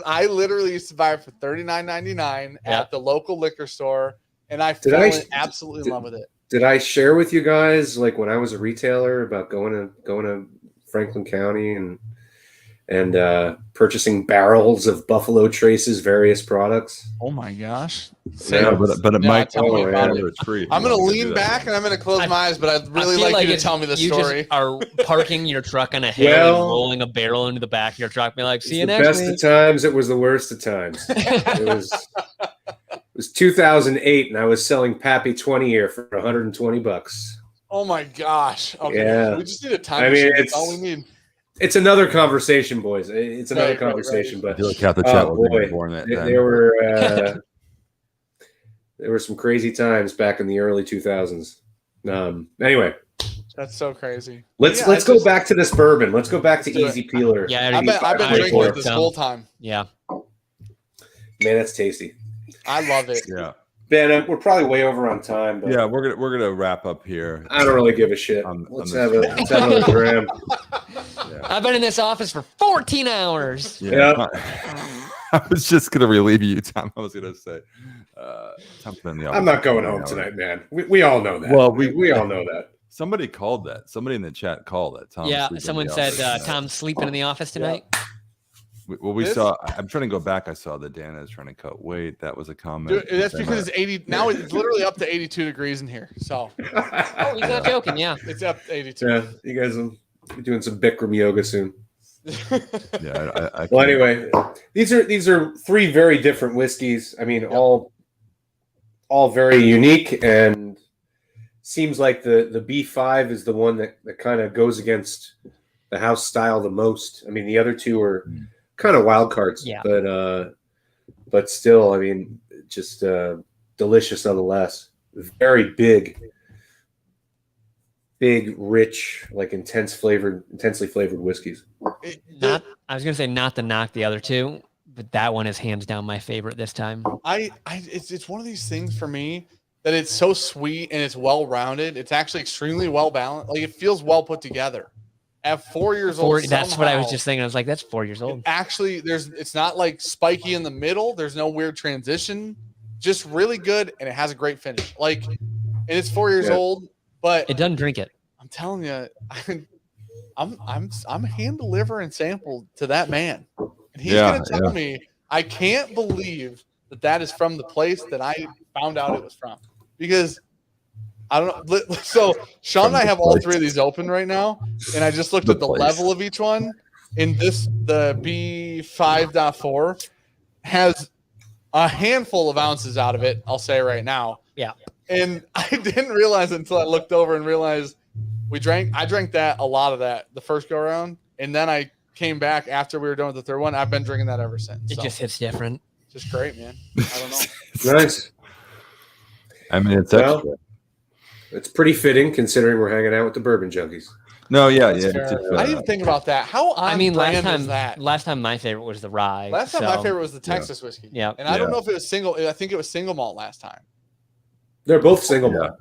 I literally used to buy it for $39.99 at the local liquor store, and I fell absolutely in love with it. Did I share with you guys when I was a retailer about going to Franklin County and purchasing barrels of Buffalo Trace's various products? Oh my gosh! But it might tell me about it. It's free. I'm gonna lean back and I'm gonna close my eyes, but I'd really like you to tell me the story. You just are parking your truck on a hill and rolling a barrel into the back of your truck, be like, "See you next week." The best of times. It was the worst of times. It was 2008, and I was selling Pappy 20 year for $120. Oh my gosh! Okay, yeah. We just need a time. That's all we need. It's another conversation, boys. It's another conversation, but there were some crazy times back in the early 2000s. Anyway, That's so crazy. Let's go back to this bourbon. Let's go back to Easy Peeler. Yeah, I've been drinking it this whole time. Yeah, man, that's tasty. I love it. Yeah, Ben, we're probably way over on time. But yeah, we're gonna wrap up here. I don't really give a shit. Let's have another dram. Yeah. I've been in this office for 14 hours. Yeah. I was just gonna relieve you, Tom. I was gonna say, Tom's been in the office. I'm not going home tonight, man. We all know that. Well, we all know that. Somebody called that. Somebody in the chat called that. Tom. Yeah, someone said Tom's sleeping in the office tonight. Yeah. We saw. I'm trying to go back. I saw that Dana is trying to cut weight. That was a comment. Dude, that's because it's 80 now. It's literally up to 82 degrees in here. So. Oh, he's not joking. Yeah, it's up to 82. Yeah, you guys will be doing some Bikram yoga soon. Yeah. Well, anyway, these are three very different whiskeys. I mean, all very unique, and seems like the B5 is the one that kind of goes against the house style the most. I mean, the other two are kind of wild cards, but still, I mean, just delicious nonetheless. Very big, rich, like intensely flavored whiskeys. I was gonna say not to knock the other two, but that one is hands down my favorite this time. It's one of these things for me that it's so sweet and it's well rounded. It's actually extremely well balanced. Like it feels well put together. At 4 years old, that's what I was just thinking. I was like, that's 4 years old. Actually, it's not like spiky in the middle. There's no weird transition. Just really good, and it has a great finish. Like, and it's 4 years old, but it doesn't drink it. I'm telling you, I'm hand deliver and sample to that man, and he's gonna tell me I can't believe that is from the place that I found out it was from, because I don't know. So Sean and I have all three of these open right now, and I just looked at the level of each one. In this, the B5.4 has a handful of ounces out of it. I'll say right now. Yeah. And I didn't realize until I looked over and realized I drank that, a lot of that the first go around, and then I came back after we were done with the third one. I've been drinking that ever since. It just hits different. Just great, man. I don't know. Nice. I mean, it's extra. It's pretty fitting considering we're hanging out with the Bourbon Junkies. No, yeah. I didn't even think about that. Last time my favorite was the rye. Last time my favorite was the Texas whiskey. Yeah. And I don't know if it was single. I think it was single malt last time. They're both single malt.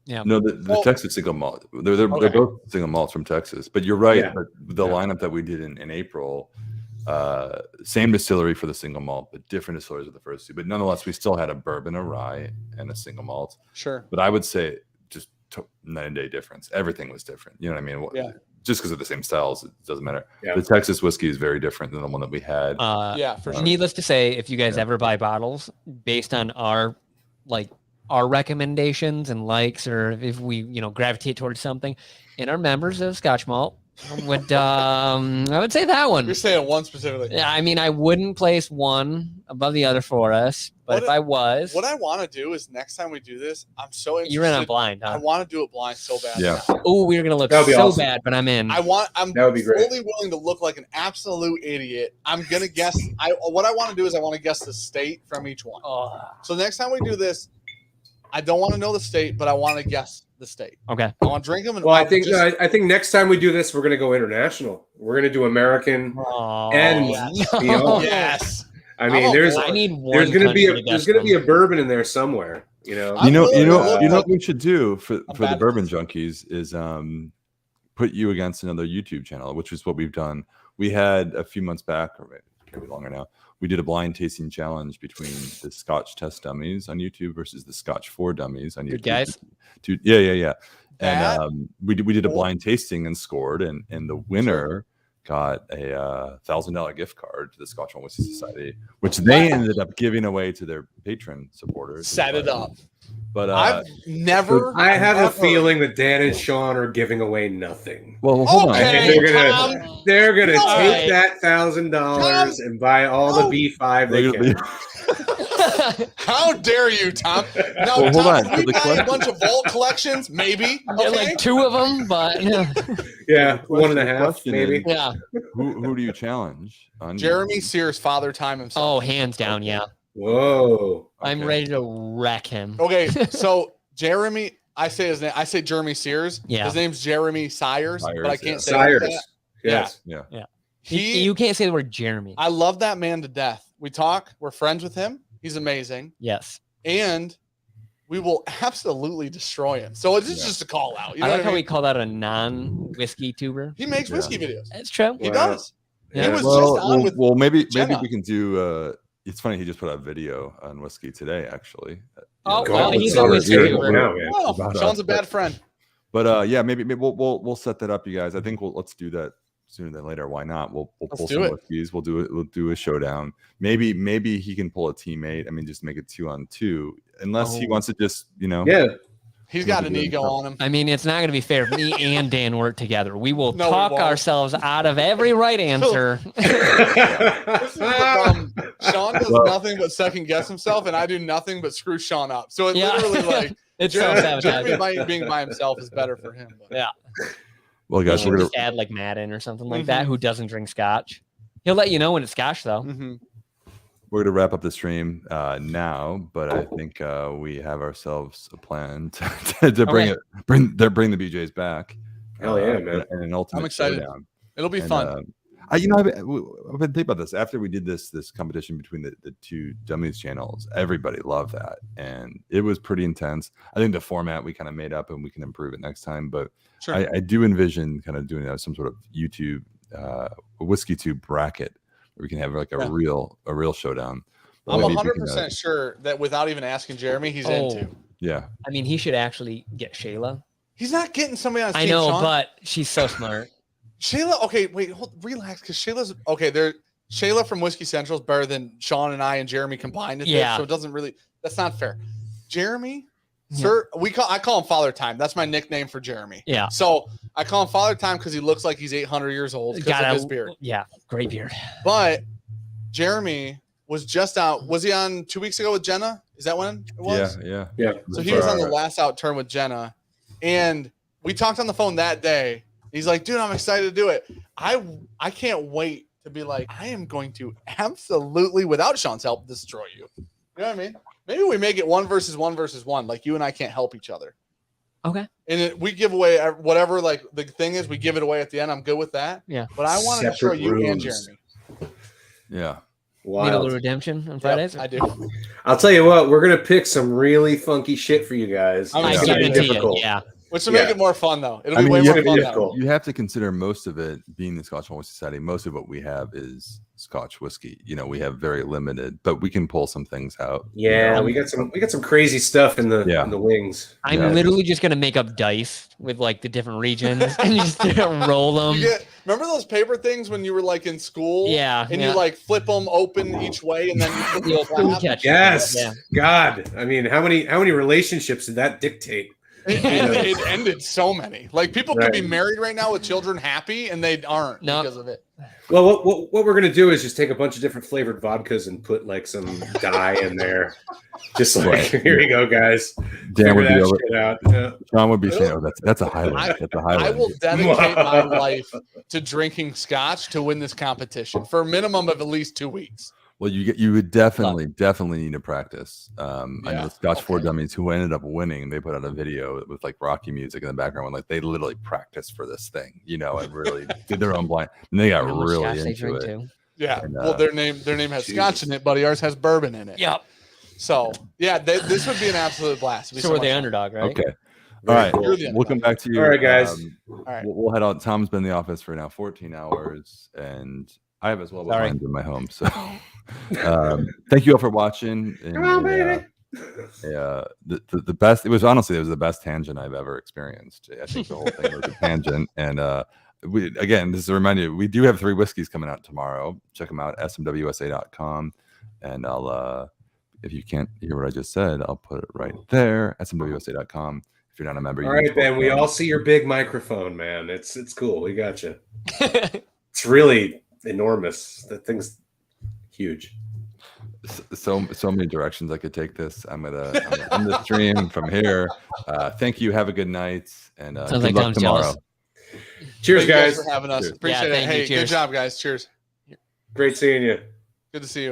Yeah. No, the Texas single malt. They're both single malts from Texas. But you're right. Yeah. But the lineup that we did in April, same distillery for the single malt, but different distilleries with the first two. But nonetheless, we still had a bourbon, a rye, and a single malt. Sure. But I would say just night and day difference. Everything was different. You know what I mean? Yeah. Just because of the same styles, it doesn't matter. Yeah. The Texas whiskey is very different than the one that we had. For sure. Needless to say, if you guys ever buy bottles based on our recommendations and likes, or if we gravitate towards something, and our members of Scotch Malt would I would say that one. You're saying one specifically. Yeah, I mean, I wouldn't place one above the other for us, but if I was, what I want to do is next time we do this, I'm so interested. You're in a blind, huh? I want to do it blind so bad. Yeah. Oh, we're gonna look so awesome. bad, but I'm in. I'm that would be great. fully willing to look like an absolute idiot. I'm gonna guess. What I want to do is I want to guess the state from each one. So next time we do this, I don't want to know the state, but I want to guess the state. Okay. I want to drink them. And I think next time we do this, we're going to go international. We're going to do American and beyond. Yes. I mean, there's going to be a bourbon in there somewhere. You know what we should do for the Bourbon Junkies is put you against another YouTube channel, which is what we've done. We had a few months back, or maybe longer now. We did a blind tasting challenge between the Scotch Test Dummies on YouTube versus the Scotch 4 Dummies on YouTube. Good guys. Yeah. And we did a blind tasting and scored, and the winner got a $1,000 gift card to the Scotch Malt Whisky Society, which they ended up giving away to their patron supporters. Set it up. But I've never. I have a feeling that Dan and Sean are giving away nothing. Well, hold on. They're gonna take that $1,000 and buy all the B5 they can. How dare you, Tom? No, hold Tom, on. we buy a bunch of vault collections, maybe. Okay? Like 2 of them, but yeah, 1.5 maybe. Yeah. Who do you challenge? Jeremy Sears, Father Time himself. Oh, hands down, yeah. Whoa! I'm ready to wreck him. Okay, so Jeremy, I say his name. I say Jeremy Sears. Yeah. His name's Jeremy Sayers, but I can't say Sayers. that. Yes. Yeah. You can't say the word Jeremy. I love that man to death. We talk. We're friends with him. He's amazing. Yes. And we will absolutely destroy him. So it's just a call out. You know I like how we we call that a non-whiskey tuber. He makes whiskey videos. That's true. He Wow. does. Yeah. He was just on with maybe Jenna. we can do. It's funny. He just put out a video on whiskey today, actually. Oh, Go well, on, he's let's always do it tuber. now, man. Oh, about Sean's us, a bad friend. But yeah, maybe we'll set that up, you guys. I think let's do that sooner than later. Why not? We'll pull some whiskeys. We'll do a showdown. Maybe he can pull a teammate. I mean, just make it 2-on-2, unless he wants to just Yeah. He's got an ego on him. I mean, it's not going to be fair if me and Dan work together. We will No, we talk won't. ourselves out of every right answer. This is the problem. Sean does nothing but second guess himself, and I do nothing but screw Sean up. So it literally like It's Jeremy self-sabotage. being by himself is better for him. But. Yeah. Well, guys, Or we're just add like Madden or something like that, who doesn't drink scotch. He'll let you know when it's scotch, though. going to wrap up the stream now, but I think we have ourselves a plan to bring the BJs back. Hell yeah, man! And an ultimate I'm excited. showdown. It'll be fun. I've been thinking about this after we did this competition between the two Dummies channels. Everybody loved that, and it was pretty intense. I think the format we kind of made up, and we can improve it next time. But Sure. I do envision kind of doing some sort of YouTube whiskey tube bracket where we can have like a real showdown. I'm 100% sure that without even asking Jeremy, he's into. Yeah. I mean, he should actually get Shayla. He's not getting somebody on his I team, know, Sean. but she's so smart. Shayla, okay, wait, relax, because Shayla's okay. Shayla from Whiskey Central is better than Sean and I and Jeremy combined. Yeah. So it doesn't really. That's not fair. Jeremy, sir, I call him Father Time. That's my nickname for Jeremy. Yeah. So I call him Father Time because he looks like he's 800 years old because of his beard. Yeah, great beard. But Jeremy was just out. Was he on 2 weeks ago with Jenna? Is that when it was? Yeah. So he was on the last out turn with Jenna, and we talked on the phone that day. He's like, dude, I'm excited to do it. I can't wait to be like, I am going to absolutely, without Sean's help, destroy you. You know what I mean? Maybe we make it 1 versus 1 versus 1. Like you and I can't help each other. Okay. And we give away whatever, like the thing is, we give it away at the end. I'm good with that. Yeah. But I want to destroy you and Jeremy. Yeah. Needle of Redemption on Fridays? I do. I'll tell you what, we're gonna pick some really funky shit for you guys. I It's gonna be guarantee difficult. it. Yeah. Which will make it more fun, though. It'll be way it's more gonna be fun. difficult. You have to consider most of it being the Scotch Malt Whisky Society. Most of what we have is Scotch whiskey. You know, we have very limited, but we can pull some things out. Yeah, you know? we got some crazy stuff in the wings. I'm literally just gonna make up dice with like the different regions and just roll them. Remember those paper things when you were like in school? Yeah. And you like flip them open each way and then you put the food catch. Yes. Yeah. God. I mean, how many relationships did that dictate? It ended so many. Like people could be married right now with children happy and they aren't because of it. Well, what we're gonna do is just take a bunch of different flavored vodkas and put like some dye in there. Just like here you go, guys. Dan would be Figure over. that shit out. Yeah. John would be saying, "Oh, that's a highlight. That's a highlight." I will dedicate my life to drinking scotch to win this competition for a minimum of at least 2 weeks. Well, you would definitely need to practice. I know Scotch 4 Dummies who ended up winning. They put out a video with like Rocky music in the background, and like they literally practiced for this thing, you know, and really did their own blind. And they got really into it. Too. Yeah. And, well, their name has scotch in it, buddy. Ours has bourbon in it. Yep. So yeah, this would be an absolute blast. So we're the underdog, right? Okay. All right. cool. We'll come back to you. All right, guys. All right. We'll head out. Tom's been in the office for now 14 hours, and I have as well. But mine's in my home. So thank you all for watching. And, Come on, baby. Yeah, the best. It was the best tangent I've ever experienced. I think the whole thing was a tangent. And this is a reminder. We do have 3 whiskeys coming out tomorrow. Check them out, smwsa.com. And I'll if you can't hear what I just said, I'll put it right there, smwsa.com. If you're not a member, All right, Ben. We all see your big microphone, man. It's cool. We got you. It's really enormous. That thing's huge. So many directions I could take this. I'm gonna end the stream from here. Thank you. Have a good night, and Sounds good like luck Tom's tomorrow. jealous. Cheers, Thank you guys. for having us. Cheers. Appreciate Yeah, it. thank you. Hey, good Cheers. job, guys. Cheers. Great seeing you. Good to see you.